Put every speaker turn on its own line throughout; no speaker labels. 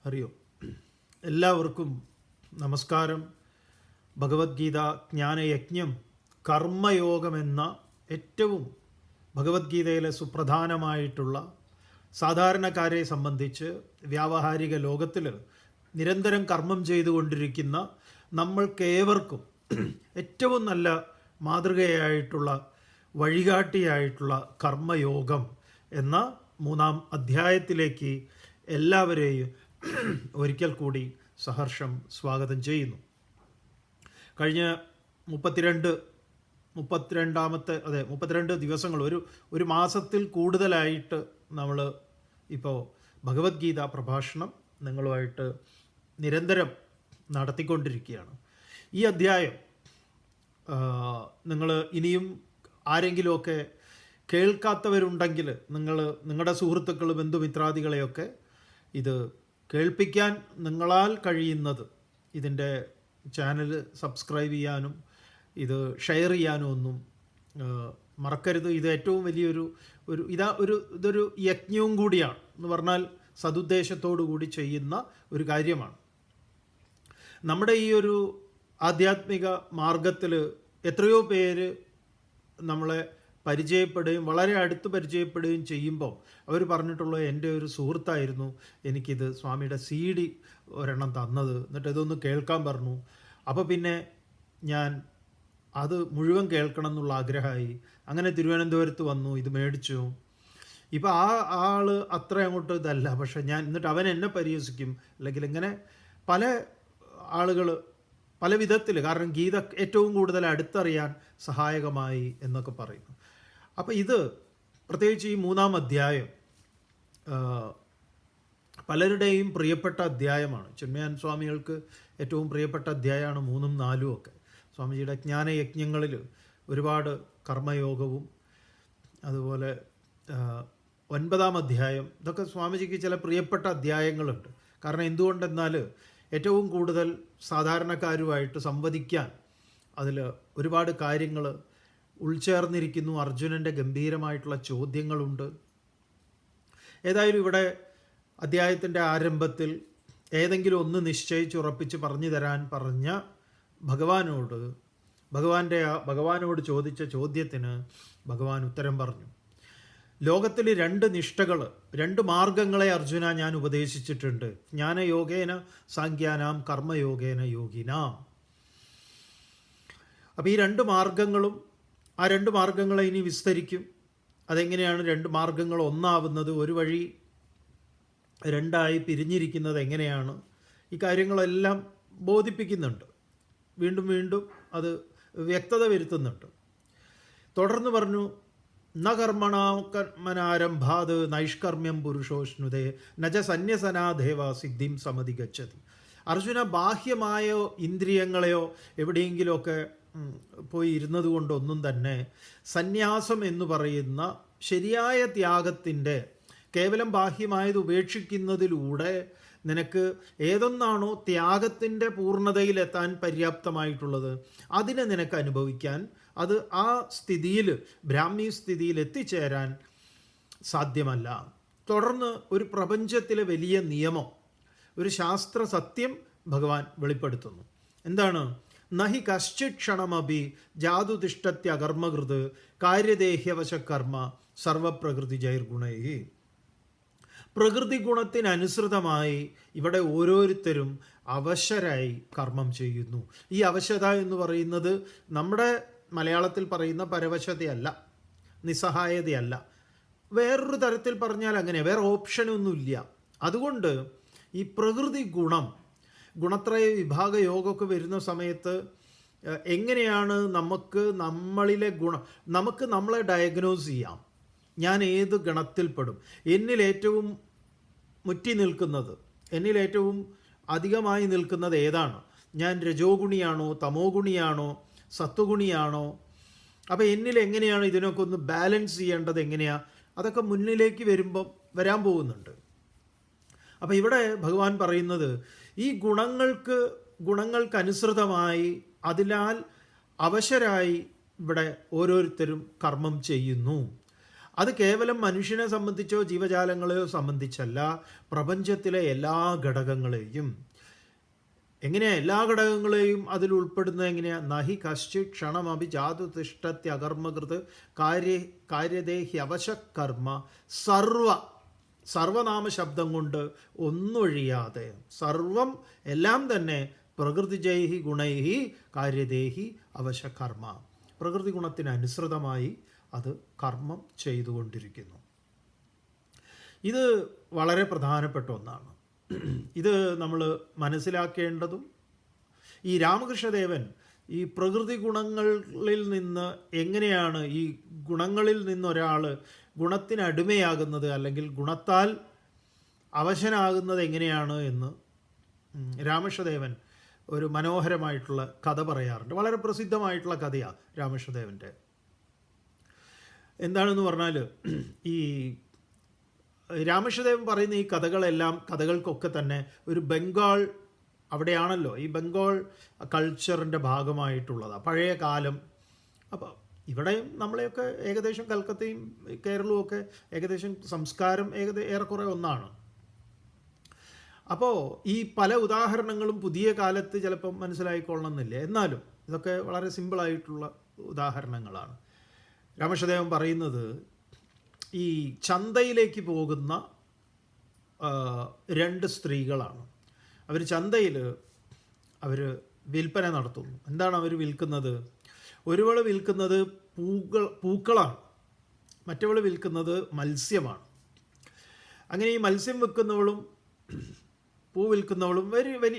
ഹരി ഓം. എല്ലാവർക്കും നമസ്കാരം. ഭഗവത്ഗീത ജ്ഞാനയജ്ഞം കർമ്മയോഗമെന്ന ഏറ്റവും ഭഗവത്ഗീതയിലെ സുപ്രധാനമായിട്ടുള്ള സാധാരണക്കാരെ സംബന്ധിച്ച് വ്യാവഹാരിക ലോകത്തിൽ നിരന്തരം കർമ്മം ചെയ്തുകൊണ്ടിരിക്കുന്ന നമ്മൾക്കേവർക്കും ഏറ്റവും നല്ല മാതൃകയായിട്ടുള്ള വഴികാട്ടിയായിട്ടുള്ള കർമ്മയോഗം എന്ന 3-ാം അധ്യായത്തിലേക്ക് എല്ലാവരെയും ഒരിക്കൽ കൂടി സഹർഷം സ്വാഗതം ചെയ്യുന്നു. കഴിഞ്ഞ 32 ദിവസങ്ങൾ, ഒരു മാസത്തിൽ കൂടുതലായിട്ട് നമ്മൾ ഇപ്പോൾ ഭഗവത്ഗീത പ്രഭാഷണം നിങ്ങളുമായിട്ട് നിരന്തരം നടത്തിക്കൊണ്ടിരിക്കുകയാണ്. ഈ അധ്യായം നിങ്ങൾ ഇനിയും ആരെങ്കിലുമൊക്കെ കേൾക്കാത്തവരുണ്ടെങ്കിൽ നിങ്ങളുടെ സുഹൃത്തുക്കൾ, ബന്ധുമിത്രാദികളെയൊക്കെ ഇത് കേൾപ്പിക്കാൻ നിങ്ങളാൽ കഴിയുന്നത് ഇതിൻ്റെ ചാനൽ സബ്സ്ക്രൈബ് ചെയ്യാനും ഇത് ഷെയർ ചെയ്യാനും ഒന്നും മറക്കരുത്. ഇത് ഏറ്റവും വലിയൊരു ഇതൊരു യജ്ഞവും കൂടിയാണ് എന്ന് പറഞ്ഞാൽ സതുദ്ദേശത്തോടു കൂടി ചെയ്യുന്ന ഒരു കാര്യമാണ്. നമ്മുടെ ഈ ഒരു ആധ്യാത്മിക മാർഗത്തിൽ എത്രയോ പേര് നമ്മളെ പരിചയപ്പെടുകയും വളരെ അടുത്ത് പരിചയപ്പെടുകയും ചെയ്യുമ്പോൾ അവർ പറഞ്ഞിട്ടുള്ളത്, എൻ്റെ ഒരു സുഹൃത്തായിരുന്നു എനിക്കിത് സ്വാമിയുടെ CD ഒരെണ്ണം തന്നത്, എന്നിട്ട് ഇതൊന്ന് കേൾക്കാൻ പറഞ്ഞു. അപ്പോൾ പിന്നെ ഞാൻ അത് മുഴുവൻ കേൾക്കണം എന്നുള്ള ആഗ്രഹമായി. അങ്ങനെ തിരുവനന്തപുരത്ത് വന്നു, ഇത് മേടിച്ചു. ഇപ്പോൾ ആ ആൾ അത്ര അങ്ങോട്ട് ഇതല്ല, പക്ഷെ ഞാൻ എന്നിട്ട് അവൻ എന്നെ പരിഹസിക്കും. അല്ലെങ്കിൽ ഇങ്ങനെ പല ആളുകൾ പല വിധത്തിൽ, കാരണം ഗീത ഏറ്റവും കൂടുതൽ അടുത്തറിയാൻ സഹായകമായി എന്നൊക്കെ പറയുന്നു. അപ്പോൾ ഇത് പ്രത്യേകിച്ച് ഈ 3-ാം അധ്യായം പലരുടെയും പ്രിയപ്പെട്ട അധ്യായമാണ്. ചിന്മയാൻ സ്വാമികൾക്ക് ഏറ്റവും പ്രിയപ്പെട്ട അധ്യായമാണ് 3-ഉം 4-ഉം ഒക്കെ. സ്വാമിജിയുടെ ജ്ഞാനയജ്ഞങ്ങളിൽ ഒരുപാട് കർമ്മയോഗവും അതുപോലെ 9-ാം അധ്യായം, ഇതൊക്കെ സ്വാമിജിക്ക് ചില പ്രിയപ്പെട്ട അധ്യായങ്ങളുണ്ട്. കാരണം എന്തുകൊണ്ടെന്നാൽ ഏറ്റവും കൂടുതൽ സാധാരണക്കാരുമായിട്ട് സംവദിക്കാൻ അതിൽ ഒരുപാട് കാര്യങ്ങൾ ഉൾച്ചേർന്നിരിക്കുന്നു. അർജുനൻ്റെ ഗംഭീരമായിട്ടുള്ള ചോദ്യങ്ങളുണ്ട്. ഏതായാലും ഇവിടെ അധ്യായത്തിൻ്റെ ആരംഭത്തിൽ ഏതെങ്കിലും ഒന്ന് നിശ്ചയിച്ചുറപ്പിച്ച് പറഞ്ഞു തരാൻ പറഞ്ഞ ഭഗവാനോട് ചോദിച്ച ചോദ്യത്തിന് ഭഗവാൻ ഉത്തരം പറഞ്ഞു. ലോകത്തിൽ 2 നിഷ്ഠകൾ, 2 മാർഗങ്ങളെ അർജുന ഞാൻ ഉപദേശിച്ചിട്ടുണ്ട്. ജ്ഞാനയോഗേന സാങ്ക്യാനാം കർമ്മയോഗേന യോഗിനാം. അപ്പോൾ ഈ 2 മാർഗങ്ങളും, ആ 2 മാർഗങ്ങളെ ഇനി വിസ്തരിക്കും. അതെങ്ങനെയാണ് 2 മാർഗങ്ങൾ ഒന്നാവുന്നത്, ഒരു വഴി 2ആയി പിരിഞ്ഞിരിക്കുന്നത് എങ്ങനെയാണ്, ഈ കാര്യങ്ങളെല്ലാം ബോധിപ്പിക്കുന്നുണ്ട്. വീണ്ടും വീണ്ടും അത് വ്യക്തത വരുത്തുന്നുണ്ട്. തുടർന്ന് പറഞ്ഞു, ന കർമ്മണാരംഭാത് നൈഷ്കർമ്മ്യം പുരുഷോഷ്ണുതേ നജ സന്യസനാദേവ സിദ്ധിം സമതി ഗച്ഛതി. അർജുന, ബാഹ്യമായോ ഇന്ദ്രിയങ്ങളെയോ എവിടെയെങ്കിലുമൊക്കെ പോയി ഇരുന്നത് കൊണ്ടൊന്നും തന്നെ സന്യാസം എന്ന് പറയുന്ന ശരിയായ ത്യാഗത്തിൻ്റെ, കേവലം ബാഹ്യമായത് ഉപേക്ഷിക്കുന്നതിലൂടെ നിനക്ക് ഏതൊന്നാണോ ത്യാഗത്തിൻ്റെ പൂർണ്ണതയിലെത്താൻ പര്യാപ്തമായിട്ടുള്ളത് അതിനെ നിനക്ക് അനുഭവിക്കാൻ, അത് ആ സ്ഥിതിയിൽ, ബ്രാഹ്മി സ്ഥിതിയിൽ എത്തിച്ചേരാൻ സാധ്യമല്ല. തുടർന്ന് ഒരു പ്രപഞ്ചത്തിലെ വലിയ നിയമം, ഒരു ശാസ്ത്ര സത്യം ഭഗവാൻ വെളിപ്പെടുത്തുന്നു. എന്താണ്? നഹി കശ്ചിത് ക്ഷണമപി ജാതുതിഷ്ഠത്യകർമ്മകൃത് കാര്യദേഹ്യവശകർമ്മ സർവപ്രകൃതി ജൈർഗുണൈ. പ്രകൃതി ഗുണത്തിനനുസൃതമായി ഇവിടെ ഓരോരുത്തരും അവശരായി കർമ്മം ചെയ്യുന്നു. ഈ അവശത എന്ന് പറയുന്നത് നമ്മുടെ മലയാളത്തിൽ പറയുന്ന പരവശതയല്ല, നിസ്സഹായതയല്ല. വേറൊരു തരത്തിൽ പറഞ്ഞാൽ അങ്ങനെ, വേറെ ഓപ്ഷനൊന്നുമില്ല. അതുകൊണ്ട് ഈ പ്രകൃതി ഗുണത്രയ വിഭാഗ യോഗമൊക്കെ വരുന്ന സമയത്ത് എങ്ങനെയാണ് നമുക്ക് നമ്മളെ ഡയഗ്നോസ് ചെയ്യാം. ഞാൻ ഏത് ഗണത്തിൽപ്പെടും, എന്നിൽ ഏറ്റവും മുറ്റി നിൽക്കുന്നത്, എന്നിൽ ഏറ്റവും അധികമായി നിൽക്കുന്നത് ഏതാണ്? ഞാൻ രജോ ഗുണിയാണോ, തമോ ഗുണിയാണോ, സത്വഗുണിയാണോ? അപ്പോൾ എന്നിൽ എങ്ങനെയാണ് ഇതിനൊക്കെ ഒന്ന് ബാലൻസ് ചെയ്യേണ്ടത്, എങ്ങനെയാണ്? അതൊക്കെ മുന്നിലേക്ക് വരാൻ പോകുന്നുണ്ട്. അപ്പോൾ ഇവിടെ ഭഗവാൻ പറയുന്നത്, ഈ ഗുണങ്ങൾക്കനുസൃതമായി, അതിനാൽ അവശരായി ഇവിടെ ഓരോരുത്തരും കർമ്മം ചെയ്യുന്നു. അത് കേവലം മനുഷ്യനെ സംബന്ധിച്ചോ ജീവജാലങ്ങളെയോ സംബന്ധിച്ചല്ല, പ്രപഞ്ചത്തിലെ എല്ലാ ഘടകങ്ങളെയും. എങ്ങനെയാ എല്ലാ ഘടകങ്ങളെയും അതിൽ ഉൾപ്പെടുന്നത്? എങ്ങനെയാ? നഹി കശ്ചിത് ക്ഷണമഭി ജാതു തിഷ്ടത്യകർമ്മകൃത് കാര്യദേഹി അവശകർമ്മ സർവനാമ ശബ്ദം കൊണ്ട് ഒന്നൊഴിയാതെ സർവം എല്ലാം തന്നെ പ്രകൃതിജൈഹി ഗുണൈഹി കാര്യദേഹി അവശകർമ്മ, പ്രകൃതി ഗുണത്തിനനുസൃതമായി അത് കർമ്മം ചെയ്തുകൊണ്ടിരിക്കുന്നു. ഇത് വളരെ പ്രധാനപ്പെട്ട ഒന്നാണ്. ഇത് നമ്മൾ മനസ്സിലാക്കേണ്ടതും, ഈ രാമകൃഷ്ണദേവൻ ഈ പ്രകൃതി ഗുണങ്ങളിൽ നിന്ന് എങ്ങനെയാണ് ഈ ഗുണങ്ങളിൽ നിന്നൊരാൾ ഗുണത്തിനടിമയാകുന്നത് അല്ലെങ്കിൽ ഗുണത്താൽ അവശനാകുന്നത് എങ്ങനെയാണ് എന്ന് രാമകൃഷ്ണദേവൻ ഒരു മനോഹരമായിട്ടുള്ള കഥ പറയാറുണ്ട്. വളരെ പ്രസിദ്ധമായിട്ടുള്ള കഥയാണ് രാമകൃഷ്ണദേവൻ്റെ. എന്താണെന്ന് പറഞ്ഞാൽ, ഈ രാമകൃഷ്ണദേവൻ പറയുന്ന ഈ കഥകൾക്കൊക്കെ തന്നെ ഒരു ബംഗാൾ, അവിടെയാണല്ലോ ഈ ബംഗാൾ കൾച്ചറിൻ്റെ ഭാഗമായിട്ടുള്ളതാണ്, പഴയ കാലം. അപ്പോൾ ഇവിടെയും നമ്മളെയൊക്കെ ഏകദേശം കൽക്കത്തയും കേരളവും ഒക്കെ ഏകദേശം സംസ്കാരം ഏറെക്കുറെ ഒന്നാണ്. അപ്പോൾ ഈ പല ഉദാഹരണങ്ങളും പുതിയ കാലത്ത് ചിലപ്പം മനസ്സിലായിക്കൊള്ളണമെന്നില്ല, എന്നാലും ഇതൊക്കെ വളരെ സിമ്പിളായിട്ടുള്ള ഉദാഹരണങ്ങളാണ്. രാമകൃഷ്ണദേവൻ പറയുന്നത്, ഈ ചന്തയിലേക്ക് പോകുന്ന 2 സ്ത്രീകളാണ്. അവർ ചന്തയിൽ വിൽപ്പന നടത്തുന്നു. എന്താണ് അവർ വിൽക്കുന്നത്? ഒരുവൾ വിൽക്കുന്നത് പൂക്കളാണ്, മറ്റവൾ വിൽക്കുന്നത് മത്സ്യമാണ്. അങ്ങനെ ഈ മത്സ്യം വിൽക്കുന്നവളും പൂ വിൽക്കുന്നവളും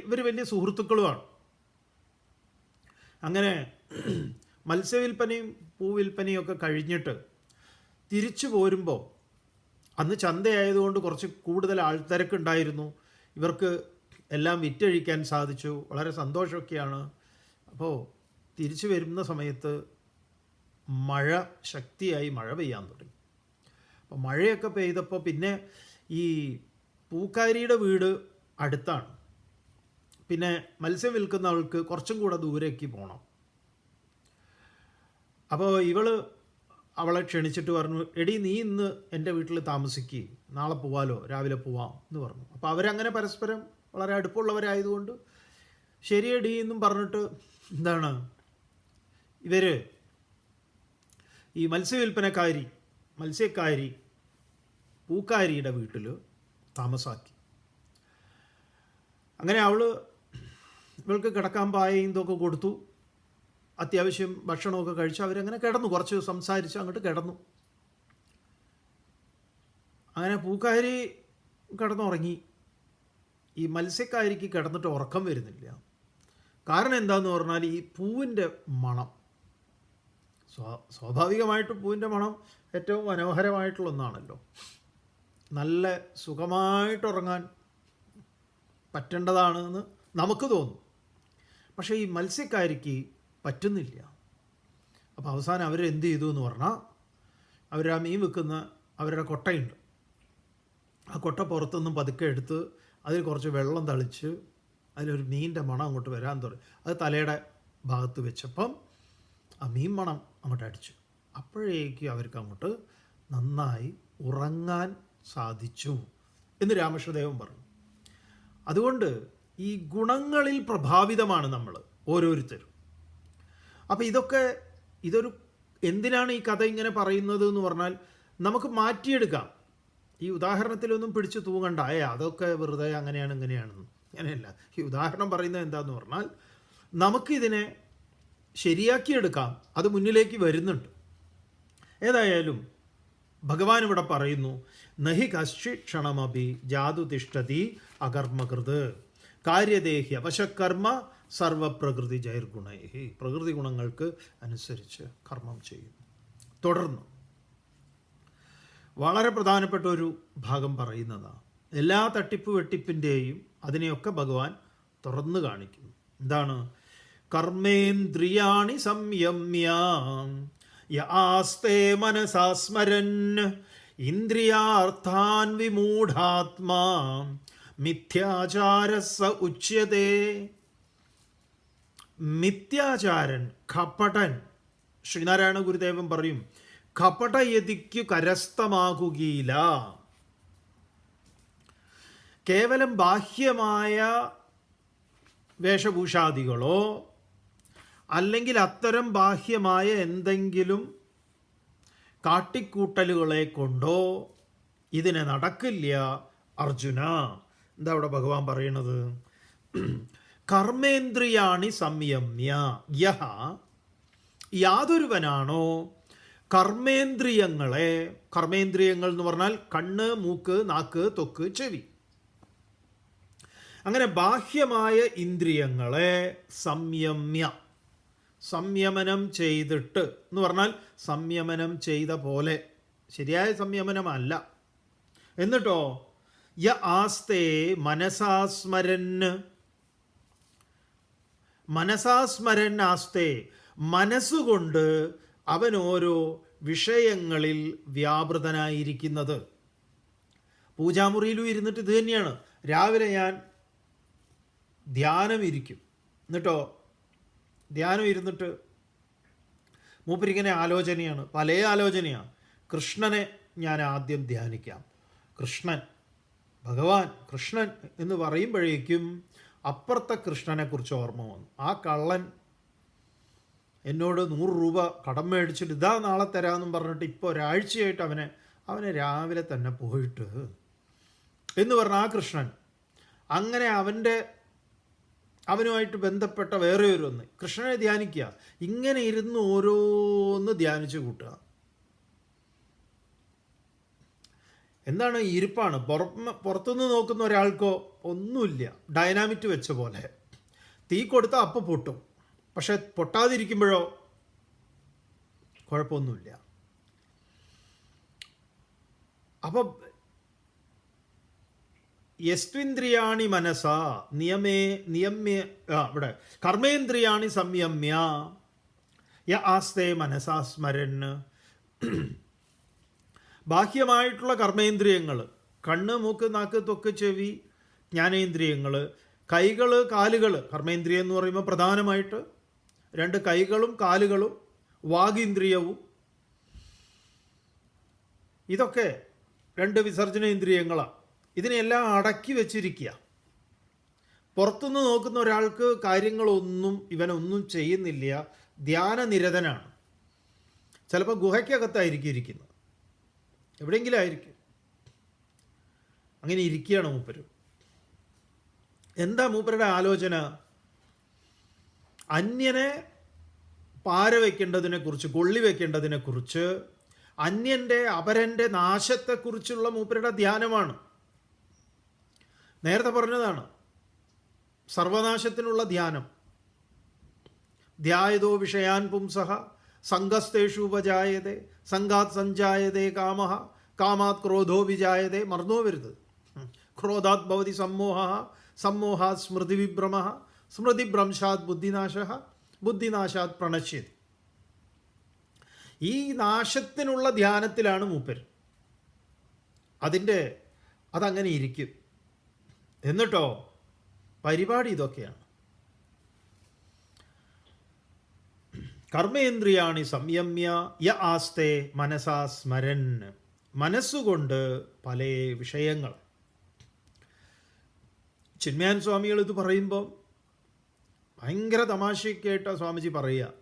ഇവർ വലിയ സുഹൃത്തുക്കളുമാണ്. അങ്ങനെ മത്സ്യവിൽപ്പനയും പൂവിൽപ്പനയും ഒക്കെ കഴിഞ്ഞിട്ട് തിരിച്ചു പോരുമ്പോൾ, അന്ന് ചന്തയായതുകൊണ്ട് കുറച്ച് കൂടുതൽ ആൾത്തിരക്കുണ്ടായിരുന്നു. ഇവർക്ക് എല്ലാം വിറ്റഴിക്കാൻ സാധിച്ചു, വളരെ സന്തോഷമൊക്കെയാണ്. അപ്പോൾ തിരിച്ചു വരുന്ന സമയത്ത് ശക്തിയായി മഴ പെയ്യാൻ തുടങ്ങി. അപ്പോൾ മഴയൊക്കെ പെയ്തപ്പോൾ പിന്നെ ഈ പൂക്കാരിയുടെ വീട് അടുത്താണ്, പിന്നെ മത്സ്യം വിൽക്കുന്നവൾക്ക് കുറച്ചും കൂടെ ദൂരേക്ക് പോകണം. അപ്പോൾ അവളെ ക്ഷണിച്ചിട്ട് പറഞ്ഞു, എടി നീ ഇന്ന് എൻ്റെ വീട്ടിൽ താമസിക്കുക, നാളെ പോവാലോ, രാവിലെ പോവാം എന്ന് പറഞ്ഞു. അപ്പോൾ അവരങ്ങനെ പരസ്പരം വളരെ അടുപ്പമുള്ളവരായതുകൊണ്ട് ശരിയടി എന്നും പറഞ്ഞിട്ട് എന്താണ് ഇവർ ഈ മത്സ്യക്കാരി പൂക്കാരിയുടെ വീട്ടിൽ താമസാക്കി. അങ്ങനെ ഇവൾക്ക് കിടക്കാൻ പായയും ഇതൊക്കെ കൊടുത്തു, അത്യാവശ്യം ഭക്ഷണമൊക്കെ കഴിച്ച് അവരങ്ങനെ കിടന്നു, കുറച്ച് സംസാരിച്ച് അങ്ങോട്ട് കിടന്നു. അങ്ങനെ പൂക്കാരി കിടന്നുറങ്ങി. ഈ മത്സ്യക്കാരിക്ക് കിടന്നിട്ട് ഉറക്കം വരുന്നില്ല. കാരണം എന്താണെന്ന് പറഞ്ഞാൽ, ഈ പൂവിൻ്റെ മണം, സ്വാഭാവികമായിട്ട് പൂവിൻ്റെ മണം ഏറ്റവും മനോഹരമായിട്ടുള്ള ഒന്നാണല്ലോ. നല്ല സുഖമായിട്ടുറങ്ങാൻ പറ്റേണ്ടതാണെന്ന് നമുക്ക് തോന്നും. പക്ഷേ ഈ മത്സ്യക്കാരിക്ക് പറ്റുന്നില്ല. അപ്പോൾ അവസാനം അവരെന്ത് ചെയ്തു എന്ന് പറഞ്ഞാൽ, ആ മീൻ വെക്കുന്ന അവരുടെ കൊട്ടയുണ്ട്, ആ കൊട്ട പുറത്തുനിന്നും പതുക്കെ എടുത്ത് അതിൽ കുറച്ച് വെള്ളം തളിച്ച് അതിലൊരു മീനിൻ്റെ മണം അങ്ങോട്ട് വരാൻ തുടങ്ങി. അത് തലയുടെ ഭാഗത്ത് വെച്ചപ്പം ആ മീൻ മണം അങ്ങോട്ട് അടിച്ചു. അപ്പോഴേക്കും അവർക്ക് അങ്ങോട്ട് നന്നായി ഉറങ്ങാൻ സാധിച്ചു എന്ന് രാമകൃഷ്ണദേവൻ പറഞ്ഞു. അതുകൊണ്ട് ഈ ഗുണങ്ങളിൽ പ്രഭാവിതമാണ് നമ്മൾ ഓരോരുത്തരും. അപ്പോൾ ഇതൊരു എന്തിനാണ് ഈ കഥ ഇങ്ങനെ പറയുന്നത് എന്ന് പറഞ്ഞാൽ, നമുക്ക് മാറ്റിയെടുക്കാം. ഈ ഉദാഹരണത്തിലൊന്നും പിടിച്ചു തൂങ്ങണ്ട, അതൊക്കെ വെറുതെ അങ്ങനെയാണ് ഇങ്ങനെയാണെന്ന്. അങ്ങനെയല്ല. ഈ ഉദാഹരണം പറയുന്നത് എന്താണെന്ന് പറഞ്ഞാൽ, നമുക്കിതിനെ ശരിയാക്കിയെടുക്കാം, അത് മുന്നിലേക്ക് വരുന്നുണ്ട്. ഏതായാലും ഭഗവാൻ ഇവിടെ പറയുന്നു, നഹി കശ്ചിത് ക്ഷണമഭി ജാതു തിഷ്ടതി അകർമ്മകൃത് കാര്യദേഹി അവശകർമ്മ സർവപ്രകൃതി ജൈർഗുണൈഹി, പ്രകൃതി ഗുണങ്ങൾക്ക് അനുസരിച്ച് കർമ്മം ചെയ്യുന്നു. തുടർന്ന് വളരെ പ്രധാനപ്പെട്ട ഒരു ഭാഗം പറയുന്നതാണ്. എല്ലാ തട്ടിപ്പ് വെട്ടിപ്പിൻ്റെയും അതിനെയൊക്കെ ഭഗവാൻ തുറന്നു കാണിക്കുന്നു. എന്താണ്? കർമ്മേന്ദ്രിയാണി സംയമ്യ യാസ്തേ മനസാ സ്മരൻ ഇന്ദ്രിയാർത്ഥാൻ വിമൂഢാത്മാ മിഥ്യാചാരസ ഉച്യതേ. മിഥ്യാചാരൻ, കപടൻ, ശ്രീനാരായണ ഗുരുദേവൻ പറയും, കപടയതിക്കു കരസ്ഥമാകുകയില്ല. കേവലം ബാഹ്യമായ വേഷഭൂഷാദികളോ അല്ലെങ്കിൽ അത്തരം ബാഹ്യമായ എന്തെങ്കിലും കാട്ടിക്കൂട്ടലുകളെ കൊണ്ടോ ഇതിനെ നടക്കില്ല അർജുന. എന്താ അവിടെ ഭഗവാൻ പറയണത്? കർമ്മേന്ദ്രിയാണി സംയമ്യ യഹ, യാതൊരുവനാണോ കർമ്മേന്ദ്രിയങ്ങളെ, കർമ്മേന്ദ്രിയങ്ങൾ എന്ന് പറഞ്ഞാൽ കണ്ണ്, മൂക്ക്, നാക്ക്, ത്വക്ക്, ചെവി, അങ്ങനെ ബാഹ്യമായ ഇന്ദ്രിയങ്ങളെ സംയമ്യ, സംയമനം ചെയ്തിട്ട് എന്ന് പറഞ്ഞാൽ സംയമനം ചെയ്ത പോലെ, ശരിയായ സംയമനമല്ല. എന്നിട്ടോ യ ആസ്തേ മനസാസ്മരന്, മനസാസ്മരൻ ആസ്തേ, മനസ്സുകൊണ്ട് അവൻ ഓരോ വിഷയങ്ങളിൽ വ്യാപൃതനായിരിക്കുന്നത്. പൂജാമുറിയിലും ഇരുന്നിട്ട് ഇത് തന്നെയാണ്. രാവിലെ ഞാൻ ധ്യാനം ഇരിക്കും, എന്നിട്ടോ ധ്യാനം ഇരുന്നിട്ട് മൂപ്പരിങ്ങനെ ആലോചനയാണ്, പല ആലോചനയാണ്. കൃഷ്ണനെ ഞാൻ ആദ്യം ധ്യാനിക്കാം, കൃഷ്ണൻ, ഭഗവാൻ കൃഷ്ണൻ എന്ന് പറയുമ്പോഴേക്കും അപ്പുറത്തെ കൃഷ്ണനെക്കുറിച്ച് ഓർമ്മ വന്നു. ആ കള്ളൻ എന്നോട് 100 രൂപ കടം മേടിച്ചിട്ട് ഇതാ നാളെ തരാമെന്നും പറഞ്ഞിട്ട് ഇപ്പോൾ ഒരാഴ്ചയായിട്ട് അവനെ രാവിലെ തന്നെ പോയിട്ട് എന്ന് പറഞ്ഞ ആ കൃഷ്ണൻ. അങ്ങനെ അവനുമായിട്ട് ബന്ധപ്പെട്ട വേറെ ഒന്ന് കൃഷ്ണനെ ധ്യാനിക്കുക. ഇങ്ങനെ ഇരുന്ന് ഓരോന്ന് ധ്യാനിച്ചു കൂട്ടുക. എന്താണ്? ഇരിപ്പാണ്. പുറത്തുനിന്ന് നോക്കുന്ന ഒരാൾക്കോ ഒന്നുമില്ല, ഡൈനാമിറ്റ് വെച്ച പോലെ. തീ കൊടുത്താൽ അപ്പം പൊട്ടും, പക്ഷെ പൊട്ടാതിരിക്കുമ്പോഴോ കുഴപ്പമൊന്നുമില്ല. അപ്പം യസ്ത്വിന്ദ്രിയാണി മനസ നിയമ്യ ഇവിടെ കർമ്മേന്ദ്രിയാണി സംയമ്യ യ ആസ്തേ മനസാ സ്മരൻ. ബാഹ്യമായിട്ടുള്ള കർമ്മേന്ദ്രിയങ്ങൾ, കണ്ണ്, മൂക്ക്, നാക്ക്, ത്വക്ക്, ചെവി, ജ്ഞാനേന്ദ്രിയങ്ങൾ, കൈകൾ, കാലുകൾ. കർമ്മേന്ദ്രിയം എന്ന് പറയുമ്പോൾ പ്രധാനമായിട്ട് 2 കൈകളും കാലുകളും വാഗീന്ദ്രിയവും, ഇതൊക്കെ 2 വിസർജനേന്ദ്രിയങ്ങളാണ്. ഇതിനെല്ലാം അടക്കി വെച്ചിരിക്കുക. പുറത്തുനിന്ന് നോക്കുന്ന ഒരാൾക്ക് കാര്യങ്ങളൊന്നും ഇവനൊന്നും ചെയ്യുന്നില്ല, ധ്യാനനിരതനാണ്. ചിലപ്പോൾ ഗുഹയ്ക്കകത്തായിരിക്കും ഇരിക്കുന്നത്, എവിടെയെങ്കിലും ആയിരിക്കും. അങ്ങനെ ഇരിക്കുകയാണ് മൂപ്പര്. എന്താ മൂപ്പരുടെ ആലോചന? അന്യനെ പാര വയ്ക്കേണ്ടതിനെക്കുറിച്ച്, കൊള്ളി വയ്ക്കേണ്ടതിനെക്കുറിച്ച്, അന്യൻ്റെ അപരൻ്റെ നാശത്തെക്കുറിച്ചുള്ള മൂപ്പരുടെ ധ്യാനമാണ്. നേരത്തെ പറഞ്ഞതാണ് സർവനാശത്തിനുള്ള ധ്യാനം. ധ്യായതോ വിഷയാൻ പുംസഃ സംഘസ്തേഷു ഉപജായതേ സംഘാത് സഞ്ജായതേ കാമഃ കാമാത് ക്രോധോ വിജായതേ. മറന്നോ വരുത്. ക്രോധാത് ഭവതി സമ്മോഹഃ സമ്മോഹാത് സ്മൃതിവിഭ്രമഃ സ്മൃതിഭ്രംശാത് ബുദ്ധിനാശഃ ബുദ്ധിനാശാത് പ്രണശ്യതി. ഈ നാശത്തിനുള്ള ധ്യാനത്തിലാണ് മൂപ്പർ. അതങ്ങനെ ഇരിക്കും. എന്നിട്ടോ പരിപാടി ഇതൊക്കെയാണ്. കർമ്മേന്ദ്രിയാണി സംയമ്യ യ ആസ്തേ മനസാ സ്മരൻ. മനസ്സുകൊണ്ട് പല വിഷയങ്ങൾ. ചിന്മയാൻ സ്വാമികൾ ഇത് പറയുമ്പോൾ ഭയങ്കര തമാശയൊക്കെയായിട്ടാണ് സ്വാമിജി പറയുക.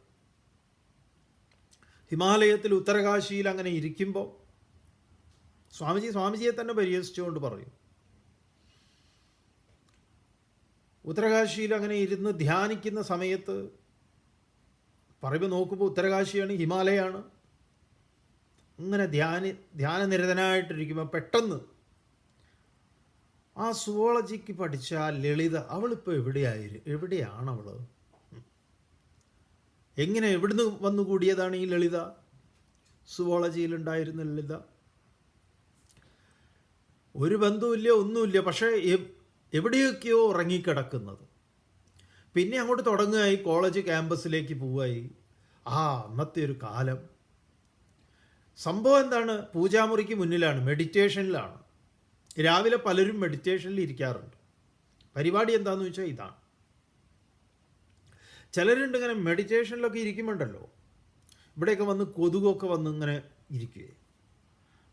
ഹിമാലയത്തിൽ ഉത്തരകാശിയിൽ അങ്ങനെ ഇരിക്കുമ്പോൾ സ്വാമിജിയെ തന്നെ പരിഹസിച്ചുകൊണ്ട് പറയും, ഉത്തരകാശിയിൽ അങ്ങനെ ഇരുന്ന് ധ്യാനിക്കുന്ന സമയത്ത് പറയുമ്പോൾ നോക്കുമ്പോൾ ഉത്തരകാശിയാണ്, ഹിമാലയമാണ്. അങ്ങനെ ധ്യാനനിരതനായിട്ടിരിക്കുമ്പോൾ പെട്ടെന്ന് ആ സുവോളജിക്ക് പഠിച്ച ആ ലളിത, അവളിപ്പോൾ എവിടെയാണ് അവൾ? എവിടുന്ന് വന്നുകൂടിയതാണ് ഈ ലളിത? സുവോളജിയിലുണ്ടായിരുന്ന ലളിത. ഒരു ബന്ധവുമില്ല, ഒന്നുമില്ല. പക്ഷേ എവിടെയൊക്കെയോ ഉറങ്ങിക്കിടക്കുന്നത്. പിന്നെ അങ്ങോട്ട് തുടങ്ങുകയായി, കോളേജ് ക്യാമ്പസിലേക്ക് പോവുകയായി. അന്നത്തെ ഒരു കാലം. സംഭവം എന്താണ്? പൂജാമുറിക്ക് മുന്നിലാണ്, മെഡിറ്റേഷനിലാണ്. രാവിലെ പലരും മെഡിറ്റേഷനിൽ ഇരിക്കാറുണ്ട്. പരിപാടി എന്താണെന്ന് വെച്ചാൽ ഇതാണ്. ചിലരുണ്ട് ഇങ്ങനെ മെഡിറ്റേഷനിലൊക്കെ ഇരിക്കുമ്പോണ്ടല്ലോ, ഇവിടെയൊക്കെ വന്ന് കൊതുകൊക്കെ വന്ന് ഇങ്ങനെ ഇരിക്കുകയെ.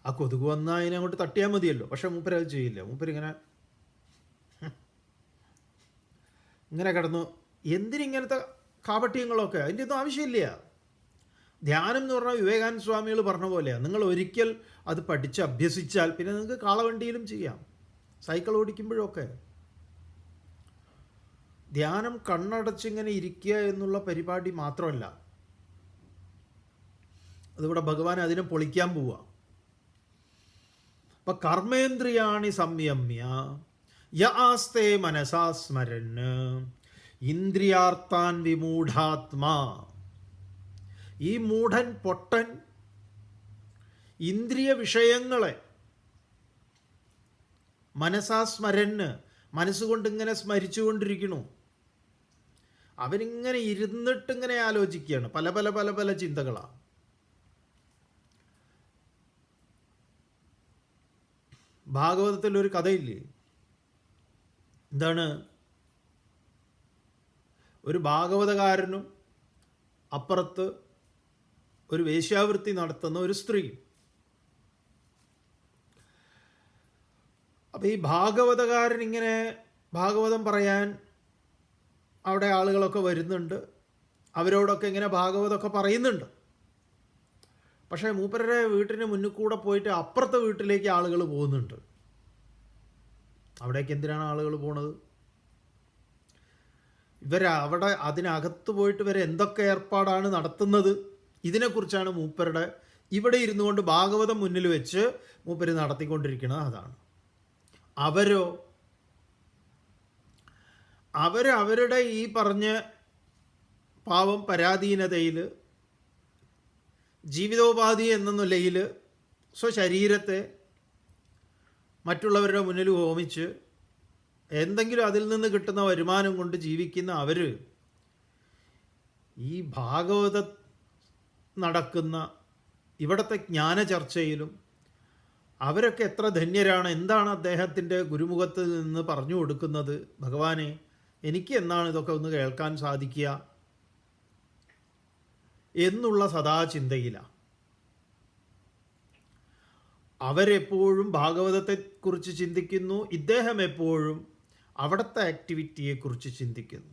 ആ കൊതുക് വന്നാൽ അതിനെ അങ്ങോട്ട് തട്ടിയാൽ മതിയല്ലോ. പക്ഷെ മൂപ്പരത് ചെയ്യില്ല. മൂപ്പരിങ്ങനെ ഇങ്ങനെ കിടന്നു. എന്തിനിങ്ങനത്തെ കാപട്യങ്ങളൊക്കെ? അതിൻ്റെ ഒന്നും ആവശ്യമില്ല. ധ്യാനം എന്ന് പറഞ്ഞാൽ വിവേകാനന്ദ സ്വാമികൾ പറഞ്ഞ പോലെയാണ്. നിങ്ങൾ ഒരിക്കൽ അത് പഠിച്ച് അഭ്യസിച്ചാൽ പിന്നെ നിങ്ങൾക്ക് കാളവണ്ടിയിലും ചെയ്യാം, സൈക്കിൾ ഓടിക്കുമ്പോഴൊക്കെ. ധ്യാനം കണ്ണടച്ചിങ്ങനെ ഇരിക്കുക എന്നുള്ള പരിപാടി മാത്രമല്ല, അതിവിടെ ഭഗവാൻ അതിനെ പൊളിക്കാൻ പോവുക. അപ്പം കർമ്മേന്ദ്രിയാണി സംയമ്യ യ ആസ്തേ മനസാ സ്മരൻ ഇന്ദ്രിയാർത്ഥാൻ വിമൂഢാത്മാ. ഈ മൂഢൻ പൊട്ടൻ ഇന്ദ്രിയ വിഷയങ്ങളെ മനസാ സ്മരന്, മനസ്സുകൊണ്ട് ഇങ്ങനെ സ്മരിച്ചുകൊണ്ടിരിക്കണു. അവനിങ്ങനെ ഇരുന്നിട്ടിങ്ങനെ ആലോചിക്കുകയാണ്, പല പല പല പല ചിന്തകളാണ്. ഭാഗവതത്തിലൊരു കഥയില്ലേ? എന്താണ്? ഒരു ഭാഗവതകാരനും അപ്പുറത്ത് ഒരു വേശ്യാവൃത്തി നടത്തുന്ന ഒരു സ്ത്രീ. അപ്പം ഈ ഭാഗവതകാരൻ ഇങ്ങനെ ഭാഗവതം പറയാൻ അവിടെ ആളുകളൊക്കെ വരുന്നുണ്ട്, അവരോടൊക്കെ ഇങ്ങനെ ഭാഗവതമൊക്കെ പറയുന്നുണ്ട്. പക്ഷേ മൂപ്പരുടെ വീട്ടിന് മുന്നിൽ കൂടെ പോയിട്ട് അപ്പുറത്തെ വീട്ടിലേക്ക് ആളുകൾ പോകുന്നുണ്ട്. അവിടേക്ക് എന്തിനാണ് ആളുകൾ പോണത്? അവിടെ അതിനകത്ത് പോയിട്ട് ഇവരെ എന്തൊക്കെ ഏർപ്പാടാണ് നടത്തുന്നത്, ഇതിനെക്കുറിച്ചാണ് മൂപ്പരുടെ ഇവിടെ ഇരുന്നു കൊണ്ട് ഭാഗവതം മുന്നിൽ വെച്ച് മൂപ്പര് നടത്തിക്കൊണ്ടിരിക്കുന്നത്. അതാണ്. അവരവരുടെ ഈ പറഞ്ഞ പാവം പരാധീനതയിൽ, ജീവിതോപാധി എന്ന നിലയിൽ സ്വശരീരത്തെ മറ്റുള്ളവരുടെ മുന്നിൽ ഹോമിച്ച് എന്തെങ്കിലും അതിൽ നിന്ന് കിട്ടുന്ന വരുമാനം കൊണ്ട് ജീവിക്കുന്ന അവർ ഈ ഭാഗവത നടക്കുന്ന ഇവിടുത്തെ ജ്ഞാന ചർച്ചയിലും അവരൊക്കെ എത്ര ധന്യരാണ്, എന്താണ് അദ്ദേഹത്തിൻ്റെ ഗുരുമുഖത്ത് നിന്ന് പറഞ്ഞു കൊടുക്കുന്നത്, ഭഗവാനെ എനിക്ക് എന്നാണ് ഇതൊക്കെ ഒന്ന് കേൾക്കാൻ സാധിക്കുക എന്നുള്ള സദാ ചിന്തയിലാണ്. അവരെപ്പോഴും ഭാഗവതത്തെക്കുറിച്ച് ചിന്തിക്കുന്നു, ഇദ്ദേഹം എപ്പോഴും അവിടുത്തെ ആക്ടിവിറ്റിയെക്കുറിച്ച് ചിന്തിക്കുന്നു.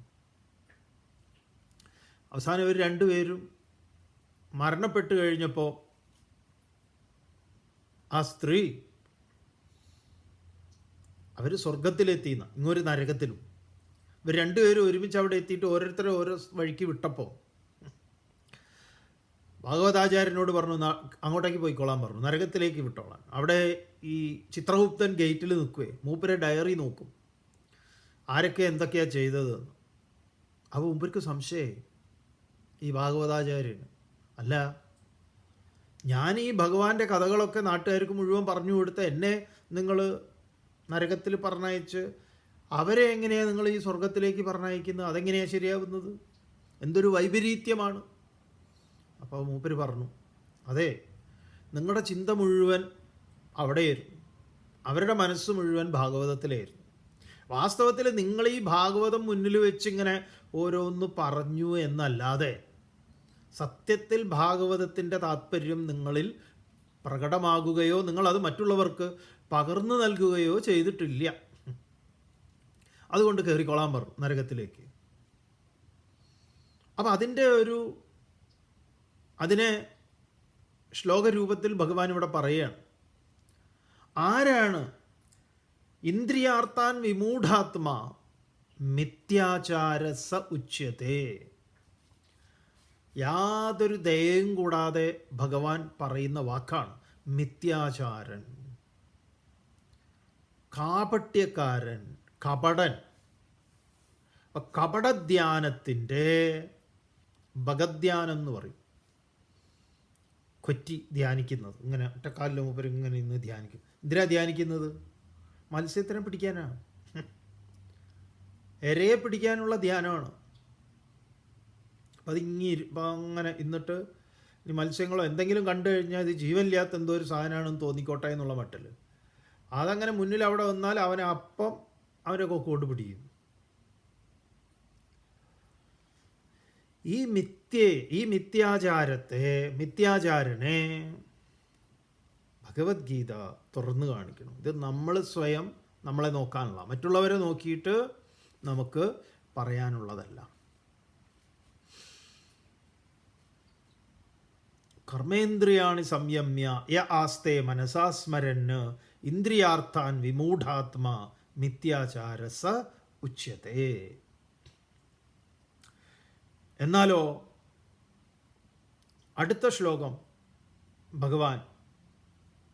അവസാനം ഇവർ രണ്ടുപേരും മരണപ്പെട്ടു കഴിഞ്ഞപ്പോൾ ആ സ്ത്രീ, അവർ സ്വർഗത്തിലെത്തിയെന്ന ഇങ്ങൊരു നരകത്തിലും. ഇവർ രണ്ടുപേരും ഒരുമിച്ച് അവിടെ എത്തിയിട്ട് ഓരോരുത്തരെ ഓരോ വഴിക്ക് വിട്ടപ്പോൾ ഭാഗവതാചാര്യനോട് പറഞ്ഞു, അങ്ങോട്ടേക്ക് പോയിക്കോളാൻ പറഞ്ഞു, നരകത്തിലേക്ക് വിട്ടോളാൻ. അവിടെ ഈ ചിത്രഗുപ്തൻ ഗേറ്റിൽ നിൽക്കുവേ, മൂപ്പരെ ഡയറി നോക്കും ആരൊക്കെ എന്തൊക്കെയാണ് ചെയ്തതെന്ന്. അപ്പോൾ മൂപ്പർക്ക് സംശയമായി ഈ ഭാഗവതാചാര്യന്, അല്ല ഞാൻ ഈ ഭഗവാന്റെ കഥകളൊക്കെ നാട്ടുകാർക്ക് മുഴുവൻ പറഞ്ഞു കൊടുത്ത് എന്നെ നിങ്ങൾ നരകത്തിൽ പറഞ്ഞയച്ച് അവരെ എങ്ങനെയാണ് നിങ്ങൾ ഈ സ്വർഗത്തിലേക്ക് പറഞ്ഞയക്കുന്നത്? അതെങ്ങനെയാണ് ശരിയാവുന്നത്? എന്തൊരു വൈപരീത്യമാണ്. അപ്പോൾ മൂപ്പര് പറഞ്ഞു, അതെ, നിങ്ങളുടെ ചിന്ത മുഴുവൻ അവിടെയായിരുന്നു, അവരുടെ മനസ്സ് മുഴുവൻ ഭാഗവതത്തിലായിരുന്നു. വാസ്തവത്തിൽ നിങ്ങൾ ഈ ഭാഗവതം മുന്നിൽ വെച്ചിങ്ങനെ ഓരോന്ന് പറഞ്ഞു എന്നല്ലാതെ സത്യത്തിൽ ഭാഗവതത്തിൻ്റെ താത്പര്യം നിങ്ങളിൽ പ്രകടമാകുകയോ നിങ്ങളത് മറ്റുള്ളവർക്ക് പകർന്നു നൽകുകയോ ചെയ്തിട്ടില്ല. അതുകൊണ്ട് കയറിക്കൊള്ളാൻ പറഞ്ഞു നരകത്തിലേക്ക്. അപ്പം അതിനെ ശ്ലോകരൂപത്തിൽ ഭഗവാൻ ഇവിടെ പറയുകയാണ്. ആരാണ് ഇന്ദ്രിയാർത്ഥാൻ വിമൂഢാത്മാ മിഥ്യാചാരസ ഉച്യത്തെ? യാതൊരു ദയയും കൂടാതെ ഭഗവാൻ പറയുന്ന വാക്കാണ് മിഥ്യാചാരൻ, കാപട്യക്കാരൻ, കപടൻ. കപടധ്യാനത്തിൻ്റെ ഭഗധ്യാനം എന്ന് പറയും. കൊറ്റി ധ്യാനിക്കുന്നത്, ഇങ്ങനെ ഒറ്റക്കാലിലും മൂപ്പര് ഇങ്ങനെ ഇന്ന് ധ്യാനിക്കും. എന്തിനാ ധ്യാനിക്കുന്നത്? മത്സ്യത്തിനെ പിടിക്കാനാണ്, ഇരയെ പിടിക്കാനുള്ള ധ്യാനമാണ്. അപ്പം അങ്ങനെ ഇന്നിട്ട് ഈ മത്സ്യങ്ങളോ എന്തെങ്കിലും കണ്ടു കഴിഞ്ഞാൽ ഇത് ജീവനില്ലാത്ത എന്തോ ഒരു സാധനമാണെന്ന് തോന്നിക്കോട്ടെ എന്നുള്ള മട്ടിൽ അതങ്ങനെ മുന്നിൽ അവിടെ വന്നാൽ അവനെ കൊക്കുകൊണ്ട് പിടിക്കും. ഈ മിഥ്യാചാരനെ ഭഗവത്ഗീത തുറന്നു കാണിക്കണം. ഇത് നമ്മൾ സ്വയം നമ്മളെ നോക്കാനുള്ള, മറ്റുള്ളവരെ നോക്കിയിട്ട് നമുക്ക് പറയാനുള്ളതല്ല. കർമ്മേന്ദ്രിയാണി സംയമ്യ യ ആസ്തേ മനസാ സ്മരൻ ഇന്ദ്രിയാർത്ഥാൻ വിമൂഢാത്മാ മിഥ്യാചാരസ ഉച്യത്തെ. എന്നാലോ അടുത്ത ശ്ലോകം ഭഗവാൻ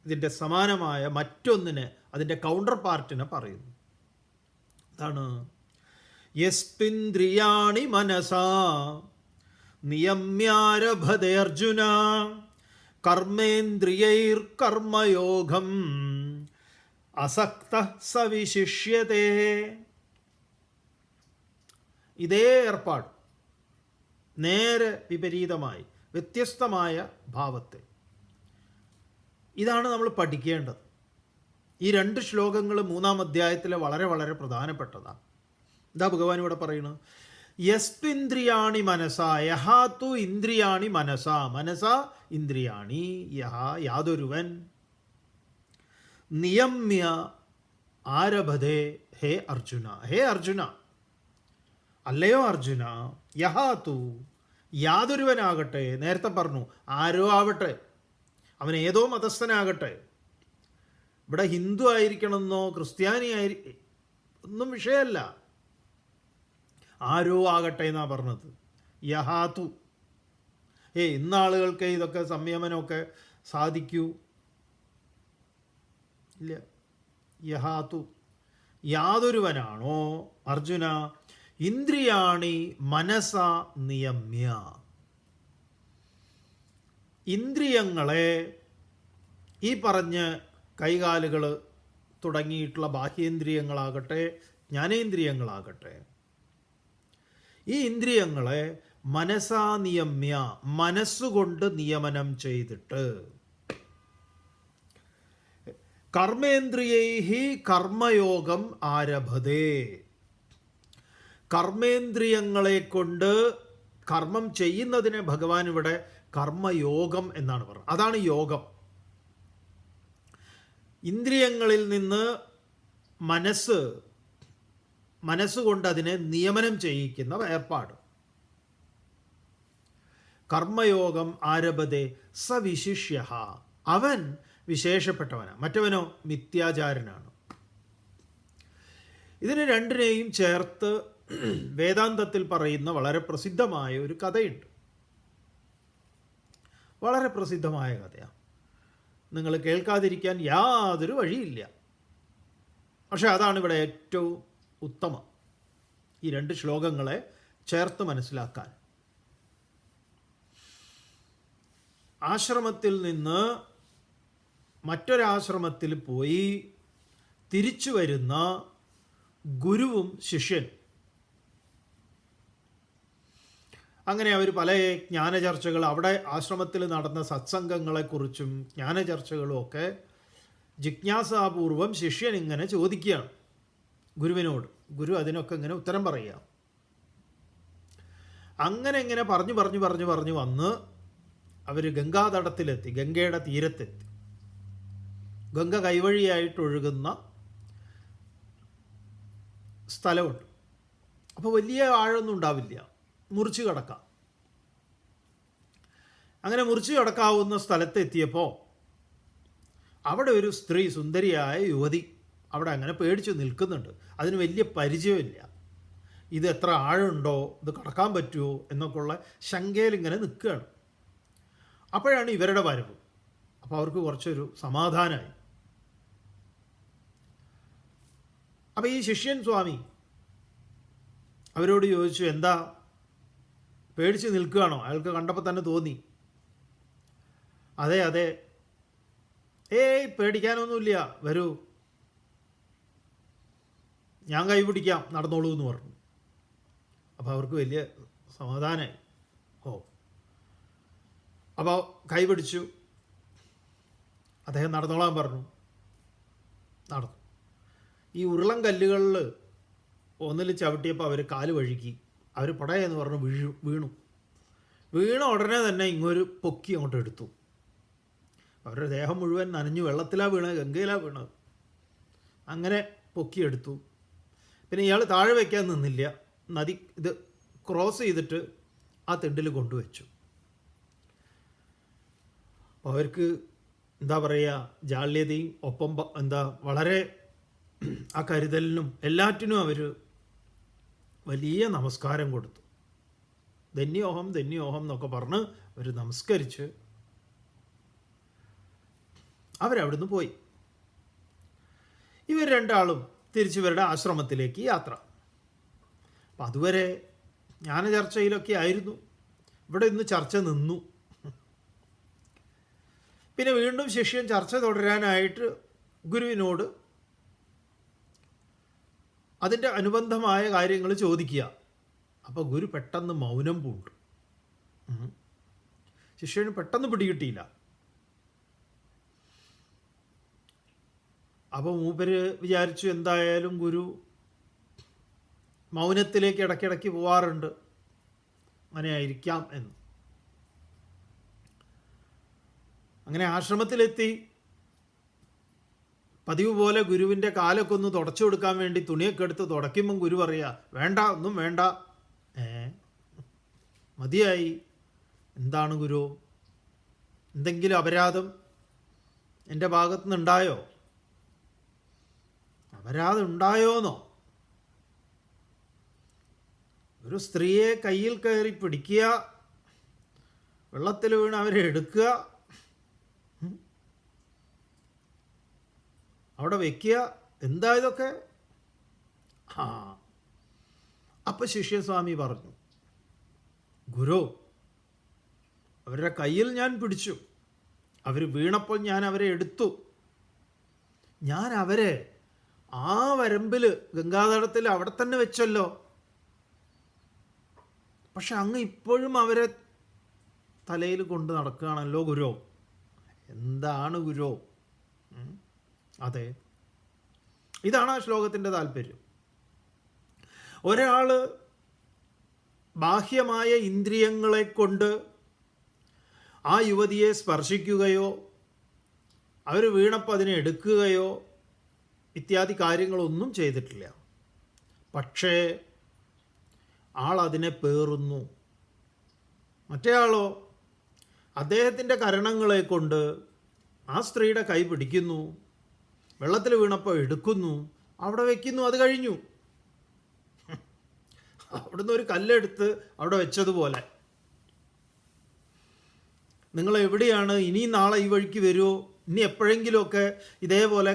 ഇതിൻ്റെ സമാനമായ മറ്റൊന്നിനെ, അതിൻ്റെ കൗണ്ടർ പാർട്ടിനെ പറയുന്നു. അതാണ് യസ്പിന്ദ്രിയാണി മനസാ നിയമ്യാരഭതേ അർജുന കർമ്മേന്ദ്രിയൈർ കർമ്മയോഗം അസക്തഃ സവിശിഷ്യതേ. ഇതേ ഏർപ്പാട് നേരെ വിപരീതമായി വ്യത്യസ്തമായ ഭാവത്തെ, ഇതാണ് നമ്മൾ പഠിക്കേണ്ടത്. ഈ 2 ശ്ലോകങ്ങൾ 3-ാം അധ്യായത്തിലെ വളരെ വളരെ പ്രധാനപ്പെട്ടതാണ്. എന്താ ഭഗവാൻ ഇവിടെ പറയുന്നത്? യസ്പിന്ദ്രിയാണി മനസാ യഹാ തു ഇന്ദ്രിയാണി മനസാ, മനസാ ഇന്ദ്രിയാണി യഹ, യാതൊരുവൻ നിയമ്യ ആരഭതേ ഹേ അർജുന, ഹേ അർജുന, അല്ലയോ അർജുന, യഹാ തു, യാതൊരുവനാകട്ടെ, നേരത്തെ പറഞ്ഞു ആരോ ആവട്ടെ, അവൻ ഏതോ മതസ്ഥനാകട്ടെ, ഇവിടെ ഹിന്ദു ആയിരിക്കണമെന്നോ ക്രിസ്ത്യാനി ഒന്നും വിഷയമല്ല, ആരോ ആകട്ടെ എന്നാണ് പറഞ്ഞത്. യഹാതു, ഇന്ന ആളുകൾക്ക് ഇതൊക്കെ സംയമനമൊക്കെ സാധിക്കൂ, ഇല്ല. യഹാതു, യാതൊരുവനാണോ അർജുന ഇന്ദ്രിയാണി മനസ നിയമ്യ, ഇന്ദ്രിയങ്ങളെ, ഈ പറഞ്ഞ കൈകാലുകൾ തുടങ്ങിയിട്ടുള്ള ബാഹ്യേന്ദ്രിയങ്ങളാകട്ടെ ജ്ഞാനേന്ദ്രിയങ്ങളാകട്ടെ, ഈ ഇന്ദ്രിയങ്ങളെ മനസാ നിയമ്യ, മനസ്സുകൊണ്ട് നിയമനം ചെയ്തിട്ട്, കർമ്മേന്ദ്രിയൈഹി കർമ്മയോഗം ആരഭതേ, കർമ്മേന്ദ്രിയങ്ങളെ കൊണ്ട് കർമ്മം ചെയ്യുന്നതിനെ ഭഗവാൻ ഇവിടെ കർമ്മയോഗം എന്നാണ് പറയുന്നത്. അതാണ് യോഗം. ഇന്ദ്രിയങ്ങളിൽ നിന്ന് മനസ്സുകൊണ്ട് അതിനെ നിയമനം ചെയ്യിക്കുന്ന ഏർപ്പാട്. കർമ്മയോഗം ആരഭതേ സവിശിഷ്യ, അവൻ വിശേഷപ്പെട്ടവനാണ്, മറ്റവനോ മിഥ്യാചാരനാണ്. ഇതിന് രണ്ടിനെയും ചേർത്ത് വേദാന്തത്തിൽ പറയുന്ന വളരെ പ്രസിദ്ധമായ ഒരു കഥയുണ്ട്. വളരെ പ്രസിദ്ധമായ കഥയാണ്, നിങ്ങൾ കേൾക്കാതിരിക്കാൻ യാതൊരു വഴിയില്ല. പക്ഷെ അതാണ് ഇവിടെ ഏറ്റവും ഉത്തമം, ഈ 2 ശ്ലോകങ്ങളെ ചേർത്ത് മനസ്സിലാക്കാൻ. ആശ്രമത്തിൽ നിന്ന് മറ്റൊരാശ്രമത്തിൽ പോയി തിരിച്ചു വരുന്ന ഗുരുവും ശിഷ്യനും, അങ്ങനെ അവർ പല ജ്ഞാനചർച്ചകൾ, അവിടെ ആശ്രമത്തിൽ നടന്ന സത്സംഗങ്ങളെക്കുറിച്ചും ജ്ഞാനചർച്ചകളും ഒക്കെ ജിജ്ഞാസാപൂർവം ശിഷ്യൻ ഇങ്ങനെ ചോദിക്കുകയാണ് ഗുരുവിനോട്. ഗുരു അതിനൊക്കെ ഇങ്ങനെ ഉത്തരം പറയുക. അങ്ങനെ ഇങ്ങനെ പറഞ്ഞു വന്ന് അവർ ഗംഗാതടത്തിലെത്തി, ഗംഗയുടെ തീരത്തെത്തി. ഗംഗ കൈവഴിയായിട്ട് ഒഴുകുന്ന സ്ഥലമുണ്ട്. അപ്പോൾ വലിയ ആഴമൊന്നും ഉണ്ടാവില്ല, മുറിച്ച് കടക്കാം. അങ്ങനെ മുറിച്ച് കടക്കാവുന്ന സ്ഥലത്തെത്തിയപ്പോൾ അവിടെ ഒരു സ്ത്രീ, സുന്ദരിയായ യുവതി അവിടെ അങ്ങനെ പേടിച്ച് നിൽക്കുന്നുണ്ട്. അതിന് വലിയ പരിചയമില്ല, ഇത് എത്ര ആഴമുണ്ടോ, ഇത് കടക്കാൻ പറ്റുമോ എന്നൊക്കെ ഉള്ള ശങ്കയിൽ ഇങ്ങനെ നിൽക്കുകയാണ്. അപ്പോഴാണ് ഇവരുടെ വരവ്. അപ്പോൾ അവർക്ക് കുറച്ചൊരു സമാധാനമായി. അപ്പോൾ ഈ ശിഷ്യൻ സ്വാമി അവരോട് ചോദിച്ചു, എന്താ പേടിച്ച് നിൽക്കുകയാണോ? അയാൾക്ക് കണ്ടപ്പോൾ തന്നെ തോന്നി. അതെ, പേടിക്കാനൊന്നുമില്ല, വരൂ, ഞാൻ കൈ പിടിക്കാം, നടന്നോളൂ എന്ന് പറഞ്ഞു. അപ്പോൾ അവർക്ക് വലിയ സമാധാനമായി. അപ്പോൾ കൈ പിടിച്ചു, അദ്ദേഹം നടന്നോളാൻ പറഞ്ഞു. നടന്നു. ഈ ഉരുളൻ കല്ലുകളിൽ ഒന്നിൽ ചവിട്ടിയപ്പോൾ അവർ കാല് വഴുക്കി, അവർ പടയെന്ന് പറഞ്ഞ് വീണു ഉടനെ തന്നെ ഇങ്ങൊരു പൊക്കി അങ്ങോട്ട് എടുത്തു. അവരുടെ ദേഹം മുഴുവൻ നനഞ്ഞു, വെള്ളത്തിലാണ് വീണത്, ഗംഗയിലാണ് വീണത്. അങ്ങനെ പൊക്കിയെടുത്തു. പിന്നെ ഇയാൾ താഴെ വയ്ക്കാൻ നിന്നില്ല, നദി ഇത് ക്രോസ് ചെയ്തിട്ട് ആ തിണ്ടിൽ കൊണ്ടുവച്ചു. അപ്പോൾ അവർക്ക് എന്താ പറയുക, ജാള്യതയും ഒപ്പം വളരെ ആ കരുതലിനും എല്ലാറ്റിനും അവർ വലിയ നമസ്കാരം കൊടുത്തു. ധന്യോഹം ധന്യോഹം എന്നൊക്കെ പറഞ്ഞ് അവർ നമസ്കരിച്ച് അവരവിടുന്ന് പോയി. ഇവർ രണ്ടാളും തിരിച്ചിവരുടെ ആശ്രമത്തിലേക്ക് യാത്ര. അപ്പം അതുവരെ ജ്ഞാന ചർച്ചയിലൊക്കെ ആയിരുന്നു, ഇവിടെ ഇന്ന് ചർച്ച നിന്നു. പിന്നെ വീണ്ടും ശിഷ്യൻ ചർച്ച തുടരാനായിട്ട് ഗുരുവിനോട് അതിൻ്റെ അനുബന്ധമായ കാര്യങ്ങൾ ചോദിക്കുക. അപ്പോൾ ഗുരു പെട്ടെന്ന് മൗനം പൂണ്ടു. ശിഷ്യന് പെട്ടെന്ന് പിടികിട്ടിയില്ല. അപ്പോൾ മൂപ്പര് വിചാരിച്ചു എന്തായാലും ഗുരു മൗനത്തിലേക്ക് ഇടയ്ക്കിടയ്ക്ക് പോവാറുണ്ട്, അങ്ങനെ ആയിരിക്കാം എന്ന്. അങ്ങനെ ആശ്രമത്തിലെത്തി പതിവ് പോലെ ഗുരുവിൻ്റെ കാലൊക്കെ ഒന്ന് തുടച്ചു കൊടുക്കാൻ വേണ്ടി തുണിയൊക്കെ എടുത്ത് തുടയ്ക്കുമ്പം ഗുരു പറയുക, വേണ്ട, ഒന്നും വേണ്ട, മതിയായി. എന്താണ് ഗുരു, എന്തെങ്കിലും അപരാധം എൻ്റെ ഭാഗത്തുനിന്ന് ഉണ്ടായോ? അപരാധം ഉണ്ടായോന്നോ? ഒരു സ്ത്രീയെ കയ്യിൽ കയറി പിടിക്കുക, വെള്ളത്തിൽ വീണ് അവരെ എടുക്കുക, അവിടെ വയ്ക്കുക, എന്താ ഇതൊക്കെ? അപ്പം ശിഷ്യസ്വാമി പറഞ്ഞു, ഗുരു, അവരുടെ കയ്യിൽ ഞാൻ പിടിച്ചു, അവർ വീണപ്പോൾ ഞാൻ അവരെ എടുത്തു, ഞാൻ അവരെ ആ വരമ്പിൽ ഗംഗാതടത്തിൽ അവിടെ തന്നെ വെച്ചല്ലോ. പക്ഷെ അങ്ങ് ഇപ്പോഴും അവരെ തലയിൽ കൊണ്ട് നടക്കുകയാണല്ലോ ഗുരു. എന്താണ് ഗുരു? അതെ, ഇതാണ് ആ ശ്ലോകത്തിൻ്റെ താല്പര്യം. ഒരാൾ ബാഹ്യമായ ഇന്ദ്രിയങ്ങളെ കൊണ്ട് ആ യുവതിയെ സ്പർശിക്കുകയോ അവർ വീണപ്പോൾ അതിനെ എടുക്കുകയോ ഇത്യാദി കാര്യങ്ങളൊന്നും ചെയ്തിട്ടില്ല. പക്ഷേ ആൾ അതിനെ പേറുന്നു. മറ്റേ ആളോ അദ്ദേഹത്തിൻ്റെ കരണങ്ങളെ കൊണ്ട് ആ സ്ത്രീയുടെ കൈ പിടിക്കുന്നു, വെള്ളത്തിൽ വീണപ്പോൾ എടുക്കുന്നു, അവിടെ വയ്ക്കുന്നു, അത് കഴിഞ്ഞു. അവിടുന്ന് ഒരു കല്ലെടുത്ത് അവിടെ വെച്ചതുപോലെ. നിങ്ങൾ എവിടെയാണ്? ഇനി നാളെ ഈ വഴിക്ക് വരുമോ? ഇനി എപ്പോഴെങ്കിലുമൊക്കെ ഇതേപോലെ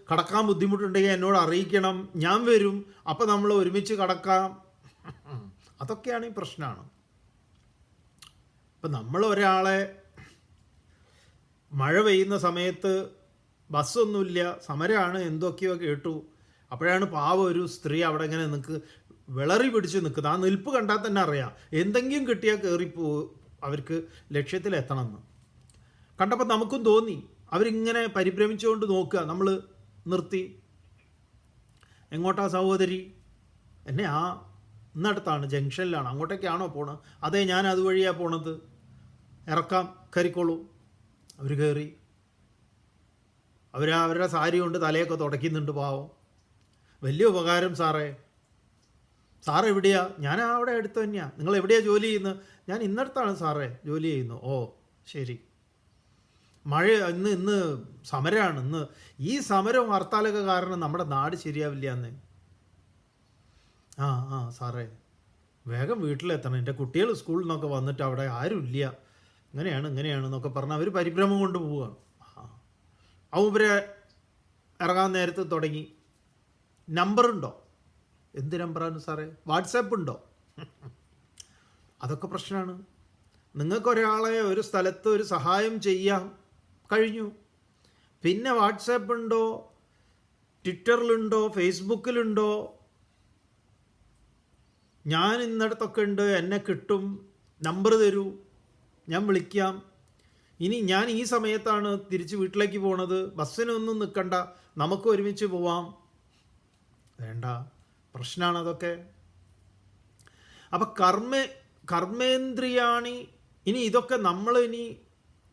കടക്കാൻ ബുദ്ധിമുട്ടുണ്ടെങ്കിൽ എന്നോട് അറിയിക്കണം, ഞാൻ വരും, അപ്പോൾ നമ്മൾ ഒരുമിച്ച് കടക്കാം. അതൊക്കെയാണ് ഈ പ്രശ്നമാണ്. ഇപ്പം നമ്മൾ ഒരാളെ മഴ പെയ്യുന്ന സമയത്ത് ബസ്സൊന്നുമില്ല, സമരമാണ്, എന്തൊക്കെയോ കേട്ടു, അപ്പോഴാണ് പാവം ഒരു സ്ത്രീ അവിടെ ഇങ്ങനെ വിളറി പിടിച്ച് നിൽക്കുന്നത്. ആ നിൽപ്പ് കണ്ടാൽ തന്നെ അറിയാം എന്തെങ്കിലും കിട്ടിയാൽ കയറിപ്പോ അവർക്ക് ലക്ഷ്യത്തിലെത്തണമെന്ന്. കണ്ടപ്പോൾ നമുക്കും തോന്നി. അവരിങ്ങനെ പരിഭ്രമിച്ചുകൊണ്ട് നോക്കുക. നമ്മൾ നിർത്തി, എങ്ങോട്ടാ സഹോദരി? എന്നെ ഇന്നടുത്താണ്, ജംഗ്ഷനിലാണ്, അങ്ങോട്ടേക്കാണോ പോണത്? അതെ, ഞാൻ അതുവഴിയാണ് പോണത്, ഇറക്കാം, കയറിക്കോളൂ. അവർ കയറി. അവരുടെ സാരി കൊണ്ട് തലയൊക്കെ തുടയ്ക്കുന്നുണ്ട് പാവം. വലിയ ഉപകാരം സാറേ. സാർ എവിടെയാ? ഞാൻ അവിടെ അടുത്ത് തന്നെയാണ്. നിങ്ങൾ എവിടെയാണ് ജോലി ചെയ്യുന്നത്? ഞാൻ ഇന്നടുത്താണ് സാറേ ജോലി ചെയ്യുന്നു. ഓ ശരി. മഴ ഇന്ന് സമരമാണ്. ഇന്ന് ഈ സമരവും ഹർത്താലൊക്കെ കാരണം നമ്മുടെ നാട് ശരിയാവില്ല എന്ന്. സാറേ വേഗം വീട്ടിലെത്തണം, എൻ്റെ കുട്ടികൾ സ്കൂളിൽ നിന്നൊക്കെ വന്നിട്ട് അവിടെ ആരുമില്ല, ഇങ്ങനെയാണെന്നൊക്കെ പറഞ്ഞ് അവർ പരിഭ്രമം കൊണ്ട് പോവുകയാണ്. അവരെ ഇറങ്ങാൻ നേരത്ത് തുടങ്ങി, നമ്പറുണ്ടോ? എന്ത് നമ്പറാണ് സാറേ? വാട്സാപ്പ് ഉണ്ടോ? അതൊക്കെ പ്രശ്നമാണ്. നിങ്ങൾക്കൊരാളെ ഒരു സ്ഥലത്ത് ഒരു സഹായം ചെയ്യാം, കഴിഞ്ഞു. പിന്നെ വാട്സാപ്പ് ഉണ്ടോ, ട്വിറ്ററിലുണ്ടോ, ഫേസ്ബുക്കിലുണ്ടോ? ഞാൻ ഇന്നടത്തൊക്കെ ഉണ്ട്, എന്നെ കിട്ടും, നമ്പർ തരൂ, ഞാൻ വിളിക്കാം. ഇനി ഞാൻ ഈ സമയത്താണ് തിരിച്ച് വീട്ടിലേക്ക് പോണത്, ബസ്സിനൊന്നും നിൽക്കണ്ട, നമുക്ക് ഒരുമിച്ച് പോവാം. വേണ്ട, പ്രശ്നമാണ് അതൊക്കെ. അപ്പം കർമ്മേന്ദ്രിയാണി. ഇനി ഇതൊക്കെ നമ്മൾ ഇനി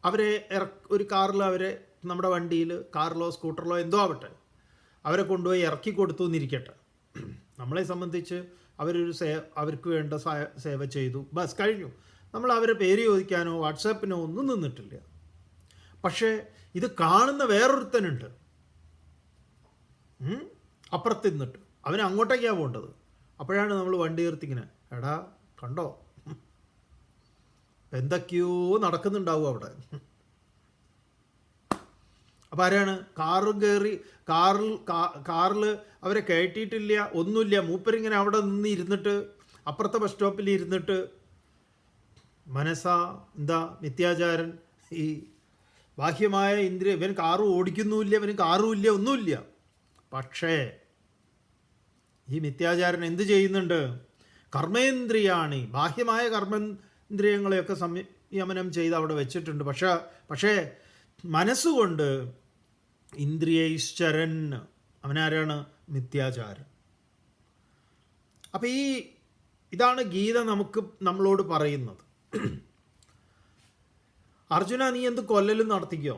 അവരെ ഒരു കാറിൽ അവരെ നമ്മുടെ വണ്ടിയിൽ കാറിലോ സ്കൂട്ടറിലോ എന്തോ ആവട്ടെ അവരെ കൊണ്ടുപോയി ഇറക്കി കൊടുത്തു എന്നിരിക്കട്ടെ. നമ്മളെ സംബന്ധിച്ച് അവർക്ക് വേണ്ട സേവ ചെയ്തു, ബസ് കഴിഞ്ഞു. നമ്മൾ അവരെ പേര് ചോദിക്കാനോ വാട്സാപ്പിനോ ഒന്നും നിന്നിട്ടില്ല. പക്ഷേ ഇത് കാണുന്ന വേറൊരുത്തനുണ്ട് അപ്പുറത്ത് നിന്നിട്ട്, അവന് അങ്ങോട്ടേക്കാണ് പോകേണ്ടത്. അപ്പോഴാണ് നമ്മൾ വണ്ടി നിർത്തിങ്ങനെ, എടാ കണ്ടോ എന്തൊക്കെയോ നടക്കുന്നുണ്ടാവും അവിടെ. അപ്പം ആരാണ് കാറും കയറി കാറിൽ അവരെ കയറ്റിയിട്ടില്ല, ഒന്നുമില്ല. മൂപ്പരിങ്ങനെ അവിടെ നിന്ന് ഇരുന്നിട്ട് അപ്പുറത്തെ ബസ് സ്റ്റോപ്പിൽ ഇരുന്നിട്ട് എന്താ മിഥ്യാചാരൻ, ഈ ബാഹ്യമായ ഇന്ദ്രിയ, ഇവൻ കാറ് ഓടിക്കുന്നുമില്ല, ഇവന് കാറും ഇല്ല, ഒന്നുമില്ല. പക്ഷേ ഈ മിഥ്യാചാരൻ എന്ത് ചെയ്യുന്നുണ്ട്? കർമ്മേന്ദ്രിയാണി, ബാഹ്യമായ കർമ്മേന്ദ്രിയങ്ങളെയൊക്കെ സംയമനം ചെയ്ത് അവിടെ വെച്ചിട്ടുണ്ട്. പക്ഷേ മനസ്സുകൊണ്ട് ഇന്ദ്രിയൈശ്ചരൻ, അവനാരാണ്? മിഥ്യാചാരൻ. അപ്പം ഇതാണ് ഗീത നമ്മളോട് പറയുന്നത്. അർജുന, നീ എന്ത് കൊല്ലലും നടത്തിക്കോ?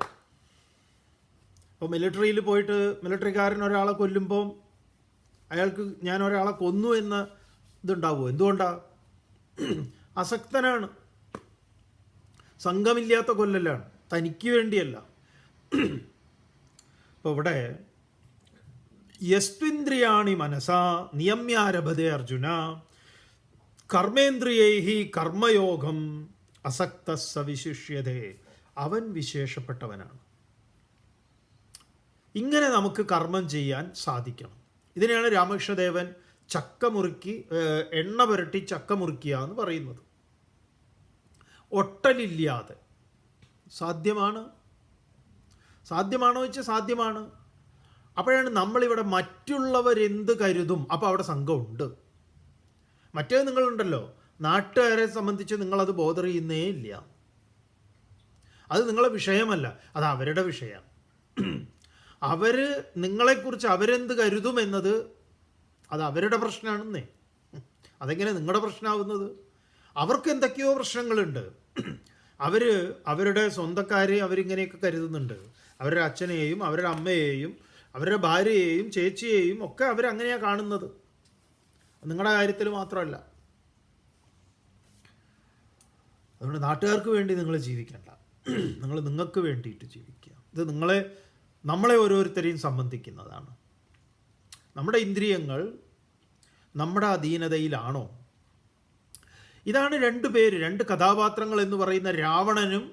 ഇപ്പോൾ മിലിറ്ററിയിൽ പോയിട്ട് മിലിറ്ററിക്കാരൻ ഒരാളെ കൊല്ലുമ്പോൾ അയാൾക്ക് ഞാൻ ഒരാളെ കൊന്നു എന്ന ഇതുണ്ടാവുമോ? എന്തുകൊണ്ടാണ്? അസക്തനാണ്, സംഘമില്ലാത്ത കൊല്ലലാണ്, തനിക്ക് വേണ്ടിയല്ല. അപ്പോൾ ഇവിടെ യസ്ത്വിന്ദ്രിയാണി മനസാ നിയമ്യാരഭതേ അർജുന കർമ്മേന്ദ്രിയൈഹി കർമ്മയോഗം അസക്ത സവിശിഷ്യതേ, അവൻ വിശേഷപ്പെട്ടവനാണ്. ഇങ്ങനെ നമുക്ക് കർമ്മം ചെയ്യാൻ സാധിക്കണം. ഇതിനെയാണ് രാമകൃഷ്ണദേവൻ എണ്ണ പുരട്ടി ചക്ക മുറിക്കുക എന്ന് പറയുന്നത്. ഒട്ടലില്ലാതെ സാധ്യമാണോ വെച്ചാൽ സാധ്യമാണ്. അപ്പോഴാണ് നമ്മളിവിടെ മറ്റുള്ളവരെന്ത് കരുതും, അപ്പോൾ അവിടെ സംഘമുണ്ട്. മറ്റേത് നിങ്ങളുണ്ടല്ലോ, നാട്ടുകാരെ സംബന്ധിച്ച് നിങ്ങളത് ബോധർ ചെയ്യുന്നേ ഇല്ല. അത് നിങ്ങളെ വിഷയമല്ല, അത് അവരുടെ വിഷയമാണ്. നിങ്ങളെക്കുറിച്ച് അവരെന്ത് കരുതുമെന്നത് അത് അവരുടെ പ്രശ്നമാണെന്നേ. അതെങ്ങനെ നിങ്ങളുടെ പ്രശ്നമാവുന്നത്? അവർക്ക് എന്തൊക്കെയോ പ്രശ്നങ്ങളുണ്ട്. അവരുടെ സ്വന്തക്കാരെ അവരിങ്ങനെയൊക്കെ കരുതുന്നുണ്ട്. അവരുടെ അച്ഛനെയും അവരുടെ അമ്മയെയും അവരുടെ ഭാര്യയെയും ചേച്ചിയെയും ഒക്കെ അവരങ്ങനെയാണ് കാണുന്നത്. നിങ്ങളുടെ കാര്യത്തിൽ മാത്രമല്ല. അതുകൊണ്ട് നാട്ടുകാർക്ക് വേണ്ടി നിങ്ങൾ ജീവിക്കണ്ട, നിങ്ങൾക്ക് വേണ്ടിയിട്ട് ജീവിക്കുക. ഇത് നമ്മളെ ഓരോരുത്തരെയും സംബന്ധിക്കുന്നതാണ്. നമ്മുടെ ഇന്ദ്രിയങ്ങൾ നമ്മുടെ അധീനതയിലാണോ? ഇതാണ് രണ്ട് കഥാപാത്രങ്ങൾ എന്ന് പറയുന്ന രാവണനും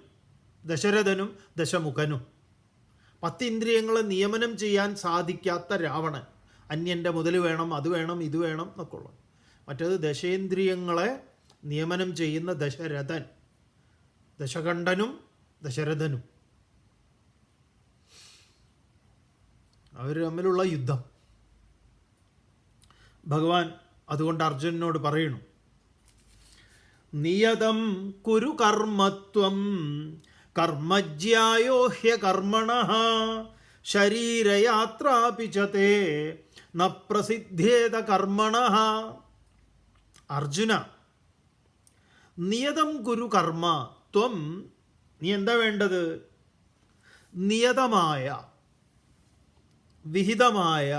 ദശരഥനും ദശമുഖനും. 10 ഇന്ദ്രിയങ്ങളെ നിയമനം ചെയ്യാൻ സാധിക്കാത്ത രാവണൻ, അന്യൻ്റെ മുതൽ വേണം, അത് വേണം, ഇത് വേണം എന്നൊക്കെ ഉള്ളത്. മറ്റേത് ദശേന്ദ്രിയങ്ങളെ നിയമനം ചെയ്യുന്ന ദശരഥൻ, ദശകണ്ഠനും ദശരഥനും, അവർ തമ്മിലുള്ള യുദ്ധം. ഭഗവാൻ അതുകൊണ്ട് അർജുനനോട് പറയണു, നിയതം കുരു കർമ്മത്വം കർമ്മജ്യായോ ഹ്യകർമ്മണഃ ശരീരയാത്രാപി ച തേ ന പ്രസിദ്ധ്യേത കർമ്മണഃ. അർജുന, നിയതം കുരു കർമ്മ ത്വം, നീ എന്താ വേണ്ടത്? നിയതമായ, വിഹിതമായ,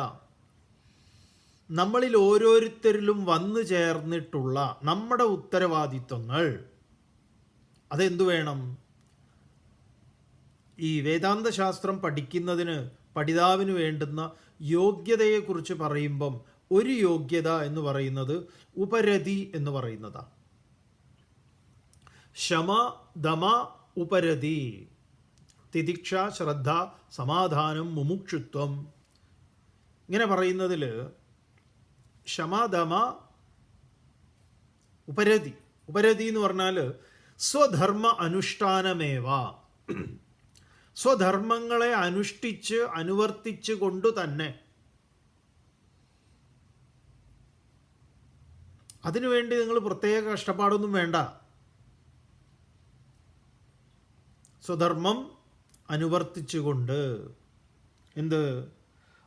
നമ്മളിൽ ഓരോരുത്തരിലും വന്നു ചേർന്നിട്ടുള്ള നമ്മുടെ ഉത്തരവാദിത്വങ്ങൾ, അതെന്തു വേണം? ഈ വേദാന്ത ശാസ്ത്രം പഠിതാവിന് വേണ്ടുന്ന യോഗ്യതയെക്കുറിച്ച് പറയുമ്പം ഒരു യോഗ്യത എന്ന് പറയുന്നത് ഉപരതി എന്ന് പറയുന്നതാണ്. ശമ ദമ ഉപരതി, തിതിക്ഷ ശ്രദ്ധ സമാധാനം മുമുക്ഷുത്വം. ഇങ്ങനെ പറയുന്നതിൽ ശമദമ ഉപരതി എന്ന് പറഞ്ഞാൽ സ്വധർമ്മ അനുഷ്ഠാനമേവ, സ്വധർമ്മങ്ങളെ അനുവർത്തിച്ച് കൊണ്ടു തന്നെ, അതിനുവേണ്ടി നിങ്ങൾ പ്രത്യേക കഷ്ടപ്പാടൊന്നും വേണ്ട. സ്വധർമ്മം അനുവർത്തിച്ചുകൊണ്ട്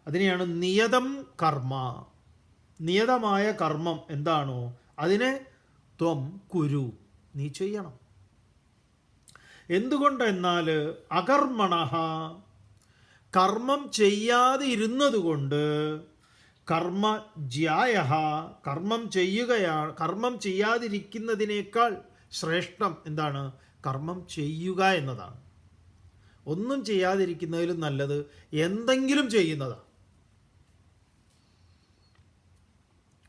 അതിനെയാണ് നിയതം കർമ്മ. നിയതമായ കർമ്മം എന്താണോ അതിനെ ത്വം കുരു, നീ ചെയ്യണം. എന്തുകൊണ്ടെന്നാൽ അകർമ്മണഃ, കർമ്മം ചെയ്യാതെ ഇരുന്നത് കൊണ്ട്, കർമ്മജ്യായഃ, കർമ്മം ചെയ്യാതിരിക്കുന്നതിനേക്കാൾ ശ്രേഷ്ഠം എന്താണ്? കർമ്മം ചെയ്യുക എന്നതാണ്. ഒന്നും ചെയ്യാതിരിക്കുന്നതിലും നല്ലത് എന്തെങ്കിലും ചെയ്യുന്നതാണ്.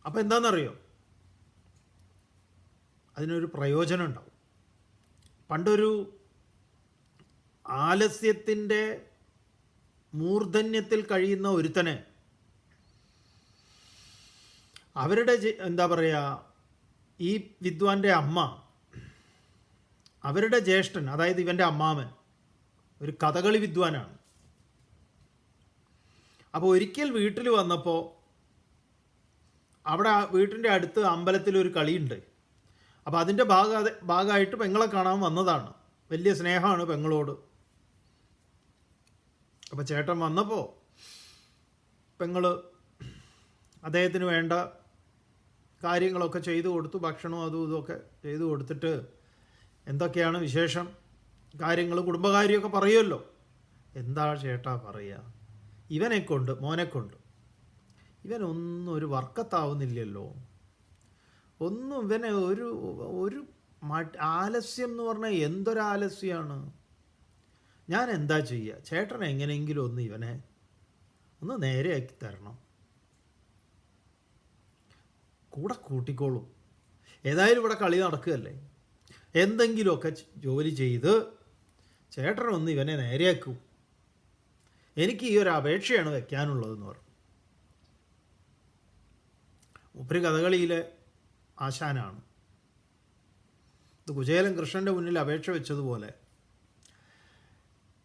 അപ്പം എന്താണെന്നറിയോ, അതിനൊരു പ്രയോജനം ഉണ്ടാവും. പണ്ടൊരു ആലസ്യത്തിൻ്റെ മൂർധന്യത്തിൽ കഴിയുന്ന ഒരുത്തനെ അവരുടെ എന്താ പറയുക, ഈ വിദ്വാൻ്റെ അമ്മ, അവരുടെ ജ്യേഷ്ഠൻ, അതായത് ഇവൻ്റെ അമ്മാമൻ ഒരു കഥകളി വിദ്വാനാണ്. അപ്പോൾ ഒരിക്കൽ വീട്ടിൽ വന്നപ്പോൾ അവിടെ വീട്ടിൻ്റെ അടുത്ത് അമ്പലത്തിലൊരു കളിയുണ്ട്. അപ്പോൾ അതിൻ്റെ ഭാഗമായിട്ട് പെങ്ങളെ കാണാൻ വന്നതാണ്. വലിയ സ്നേഹമാണ് പെങ്ങളോട്. അപ്പോൾ ചേട്ടൻ വന്നപ്പോൾ പെങ്ങൾ അദ്ദേഹത്തിന് വേണ്ട കാര്യങ്ങളൊക്കെ ചെയ്തു കൊടുത്തു. ഭക്ഷണവും അതും ഇതുമൊക്കെ ചെയ്തു കൊടുത്തിട്ട് എന്തൊക്കെയാണ് വിശേഷം കാര്യങ്ങൾ, കുടുംബകാര്യമൊക്കെ പറയുമല്ലോ. എന്താ ചേട്ടാ പറയുക, ഇവനെക്കൊണ്ട്, മോനെക്കൊണ്ട് ഇവനൊന്നും ഒരു വർക്കത്താവുന്നില്ലല്ലോ, ഒന്നും ഇവനെ ഒരു ആലസ്യം എന്ന് പറഞ്ഞാൽ എന്തൊരാലസ്യമാണ്. ഞാൻ എന്താ ചെയ്യുക, ചേട്ടൻ എങ്ങനെയെങ്കിലും ഒന്ന് ഇവനെ ഒന്ന് നേരെയാക്കി തരണം, കൂടെ കൂട്ടിക്കോളും. ഏതായാലും ഇവിടെ കളി നടക്കുകയല്ലേ, എന്തെങ്കിലുമൊക്കെ ജോലി ചെയ്ത് ചേട്ടനൊന്ന് ഇവനെ നേരെയാക്കൂ, എനിക്ക് ഈ ഒരു അപേക്ഷയാണ് വെക്കാനുള്ളതെന്ന് പറഞ്ഞു. മൂപ്പര് കഥകളിയിലെ ആശാനാണ്. ഇത് കുചേലൻ കൃഷ്ണൻ്റെ മുന്നിൽ അപേക്ഷ വെച്ചതുപോലെ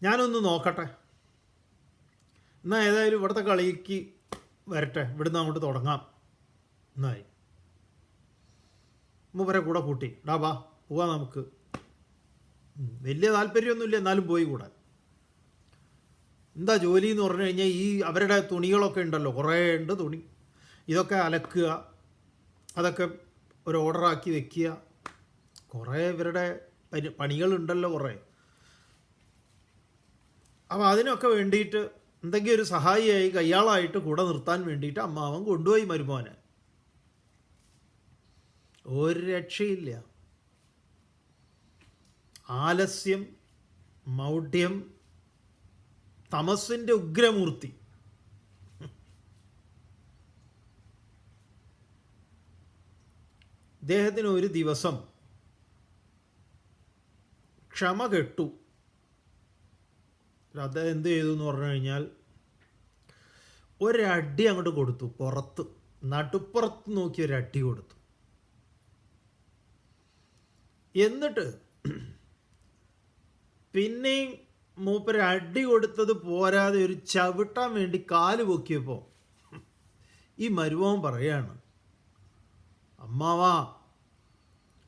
ഞാനൊന്ന് നോക്കട്ടെ, എന്നാൽ ഏതായാലും ഇവിടുത്തെ കളിക്ക് വരട്ടെ, ഇവിടുന്ന് അങ്ങോട്ട് തുടങ്ങാം എന്നായി. മൂപ്പരെ കൂടെ കൂട്ടി, ബാ പോവാം നമുക്ക്. വലിയ താല്പര്യമൊന്നുമില്ല, എന്നാലും പോയി കൂടെ. എന്താ ജോലി എന്ന് പറഞ്ഞു കഴിഞ്ഞാൽ ഈ അവരുടെ തുണികളൊക്കെ ഉണ്ടല്ലോ, കുറേ ഉണ്ട് തുണി, ഇതൊക്കെ അലക്കുക, അതൊക്കെ ഒരു ഓർഡറാക്കി വെക്കുക, കുറേ ഇവരുടെ പണികളുണ്ടല്ലോ കുറേ. അപ്പോൾ അതിനൊക്കെ വേണ്ടിയിട്ട് എന്തെങ്കിലും ഒരു സഹായിയായി കയ്യാളായിട്ട് കൂടെ നിർത്താൻ വേണ്ടിയിട്ട് അമ്മാവൻ കൊണ്ടുപോയി മരുമോനെ. ഒരു രക്ഷയില്ല. ആലസ്യം, മൗഢ്യം, തമസിൻ്റെ ഉഗ്രമൂർത്തി. ഇദ്ദേഹത്തിന് ഒരു ദിവസം ക്ഷമ കെട്ടു. അദ്ദേഹം എന്ത് ചെയ്തു എന്ന് പറഞ്ഞു കഴിഞ്ഞാൽ ഒരടി അങ്ങോട്ട് കൊടുത്തു, പുറത്ത് നടുപ്പുറത്ത് നോക്കി ഒരടി കൊടുത്തു. എന്നിട്ട് പിന്നെയും മൂപ്പര് അടി കൊടുത്തത് പോരാതെ ഒരു ചവിട്ടാൻ വേണ്ടി കാല് പൊക്കിയപ്പോൾ ഈ മരുമോൻ പറയാണ്, അമ്മാവാ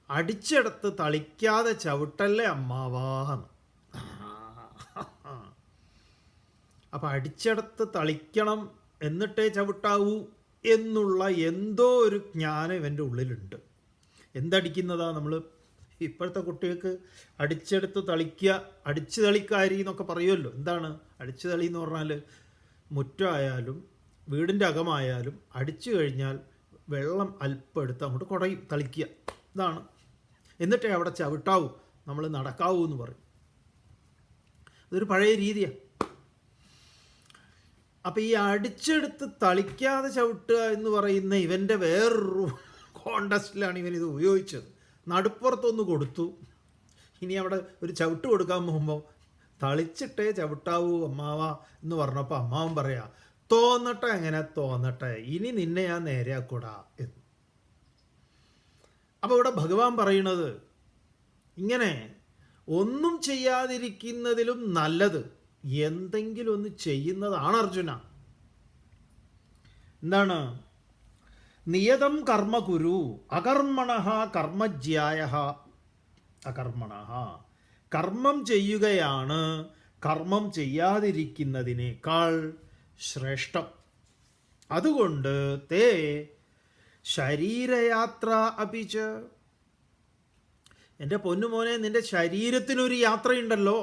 അടിച്ചെടുത്ത് തളിക്കാതെ ചവിട്ടല്ലേ അമ്മാവാന്ന്. അപ്പം അടിച്ചെടുത്ത് തളിക്കണം എന്നിട്ടേ ചവിട്ടാവൂ എന്നുള്ള എന്തോ ഒരു ജ്ഞാനം ഇവൻ്റെ ഉള്ളിലുണ്ട്. എന്തടിക്കുന്നതാ നമ്മൾ ഇപ്പോഴത്തെ കുട്ടികൾക്ക് അടിച്ചെടുത്ത് തളിക്കുക, അടിച്ചു തളിക്കാരി എന്നൊക്കെ പറയുമല്ലോ. എന്താണ് അടിച്ചു തളി എന്ന് പറഞ്ഞാൽ? മുറ്റമായാലും വീടിൻ്റെ അകമായാലും അടിച്ചു കഴിഞ്ഞാൽ വെള്ളം അല്പം എടുത്ത് അങ്ങോട്ട് കുടയും തളിക്കുക, ഇതാണ്. എന്നിട്ടേ അവിടെ ചവിട്ടാവൂ, നമ്മൾ നടക്കാവൂ എന്ന് പറയും. ഇതൊരു പഴയ രീതിയാണ്. അപ്പം ഈ അടിച്ചെടുത്ത് തളിക്കാതെ ചവിട്ടുക എന്ന് പറയുന്ന ഇവൻ്റെ വേറൊരു കോണ്ടസ്റ്റിലാണ് ഇവനിത് ഉപയോഗിച്ചത്. നടുപ്പുറത്തൊന്ന് കൊടുത്തു, ഇനി അവിടെ ഒരു ചവിട്ട് കൊടുക്കാൻ പോകുമ്പോൾ തളിച്ചിട്ടേ ചവിട്ടാവൂ അമ്മാവ എന്ന് പറഞ്ഞപ്പോൾ അമ്മാവൻ പറയാ, തോന്നട്ടെ എങ്ങനെ തോന്നട്ടെ, ഇനി നിന്നെ ഞാൻ നേരെയാക്കൂടാ എന്ന്. അപ്പോൾ ഇവിടെ ഭഗവാൻ പറയണത് ഇങ്ങനെ ഒന്നും ചെയ്യാതിരിക്കുന്നതിലും നല്ലത് എന്തെങ്കിലും ഒന്ന് ചെയ്യുന്നതാണ് അർജുന. എന്താണ്? നിയതം കർമ്മ കുരു അകർമ്മണഃ കർമ്മജ്യായഃ അകർമ്മണഃ. കർമ്മം ചെയ്യുകയാണ് കർമ്മം ചെയ്യാതിരിക്കുന്നതിനേക്കാൾ ശ്രേഷ്ഠം. അതുകൊണ്ട് തേ ശരീരയാത്ര അപിച്ച്, എൻ്റെ പൊന്നുമോനെ, നിൻ്റെ ശരീരത്തിനൊരു യാത്രയുണ്ടല്ലോ.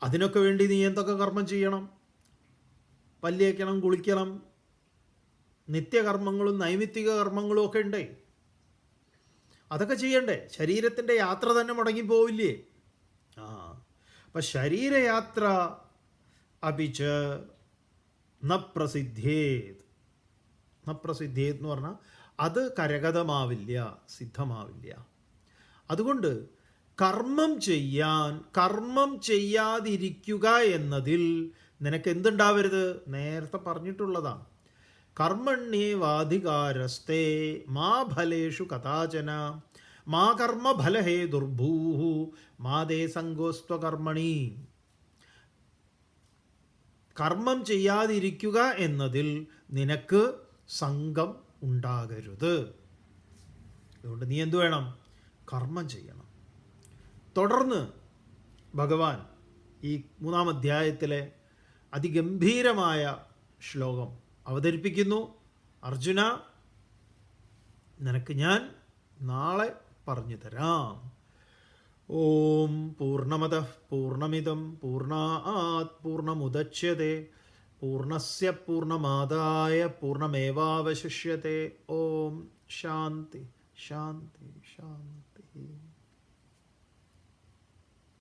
അതിനൊക്കെ വേണ്ടി നീ എന്തൊക്കെ കർമ്മം ചെയ്യണം? പല്ലേക്കണം, കുളിക്കണം, നിത്യകർമ്മങ്ങളും നൈമിത്തിക കർമ്മങ്ങളും ഒക്കെ ഉണ്ടേ. അതൊക്കെ ചെയ്യണ്ടേ? ശരീരത്തിൻ്റെ യാത്ര തന്നെ മുടങ്ങിപ്പോവില്ലേ? അപ്പം ശരീരയാത്ര അപിച്ച നപ്രസിദ്ധേത്. നപ്രസിദ്ധേത് എന്ന് പറഞ്ഞാൽ അത് കരഗതമാവില്ല, സിദ്ധമാവില്ല. അതുകൊണ്ട് കർമ്മം ചെയ്യാതിരിക്കുക എന്നതിൽ നിനക്ക് എന്തുണ്ടാവരുത്? നേരത്തെ പറഞ്ഞിട്ടുള്ളതാണ്. കർമ്മണ്യേവാധികാരസ്തേ മാ ഫലേഷു കഥാചന മാ കർമ്മഫലഹേ ദുർഭൂഹു മാ ദേ സംഗോസ്ത്വകർമ്മണി. കർമ്മം ചെയ്യാതിരിക്കുക എന്നതിൽ നിനക്ക് സംഘം ഉണ്ടാകരുത്. അതുകൊണ്ട് നീ എന്തു വേണം? കർമ്മം ചെയ്യണം. തുടർന്ന് ഭഗവാൻ ഈ 3-ാം അധ്യായത്തിലെ അതിഗംഭീരമായ ശ്ലോകം അവതരിപ്പിക്കുന്നു. അർജുന, നിനക്ക് ഞാൻ നാളെ പറഞ്ഞു തരാം. ഓം പൂർണ്ണമദഃ പൂർണ്ണമിദം പൂർണ്ണാത് പൂർണ്ണമുദച്യത്തെ പൂർണ്ണസ്യ പൂർണ്ണമാദായ പൂർണ്ണമേവാവശിഷ്യത്തെ. ഓം ശാന്തി ശാന്തി ശാന്തി.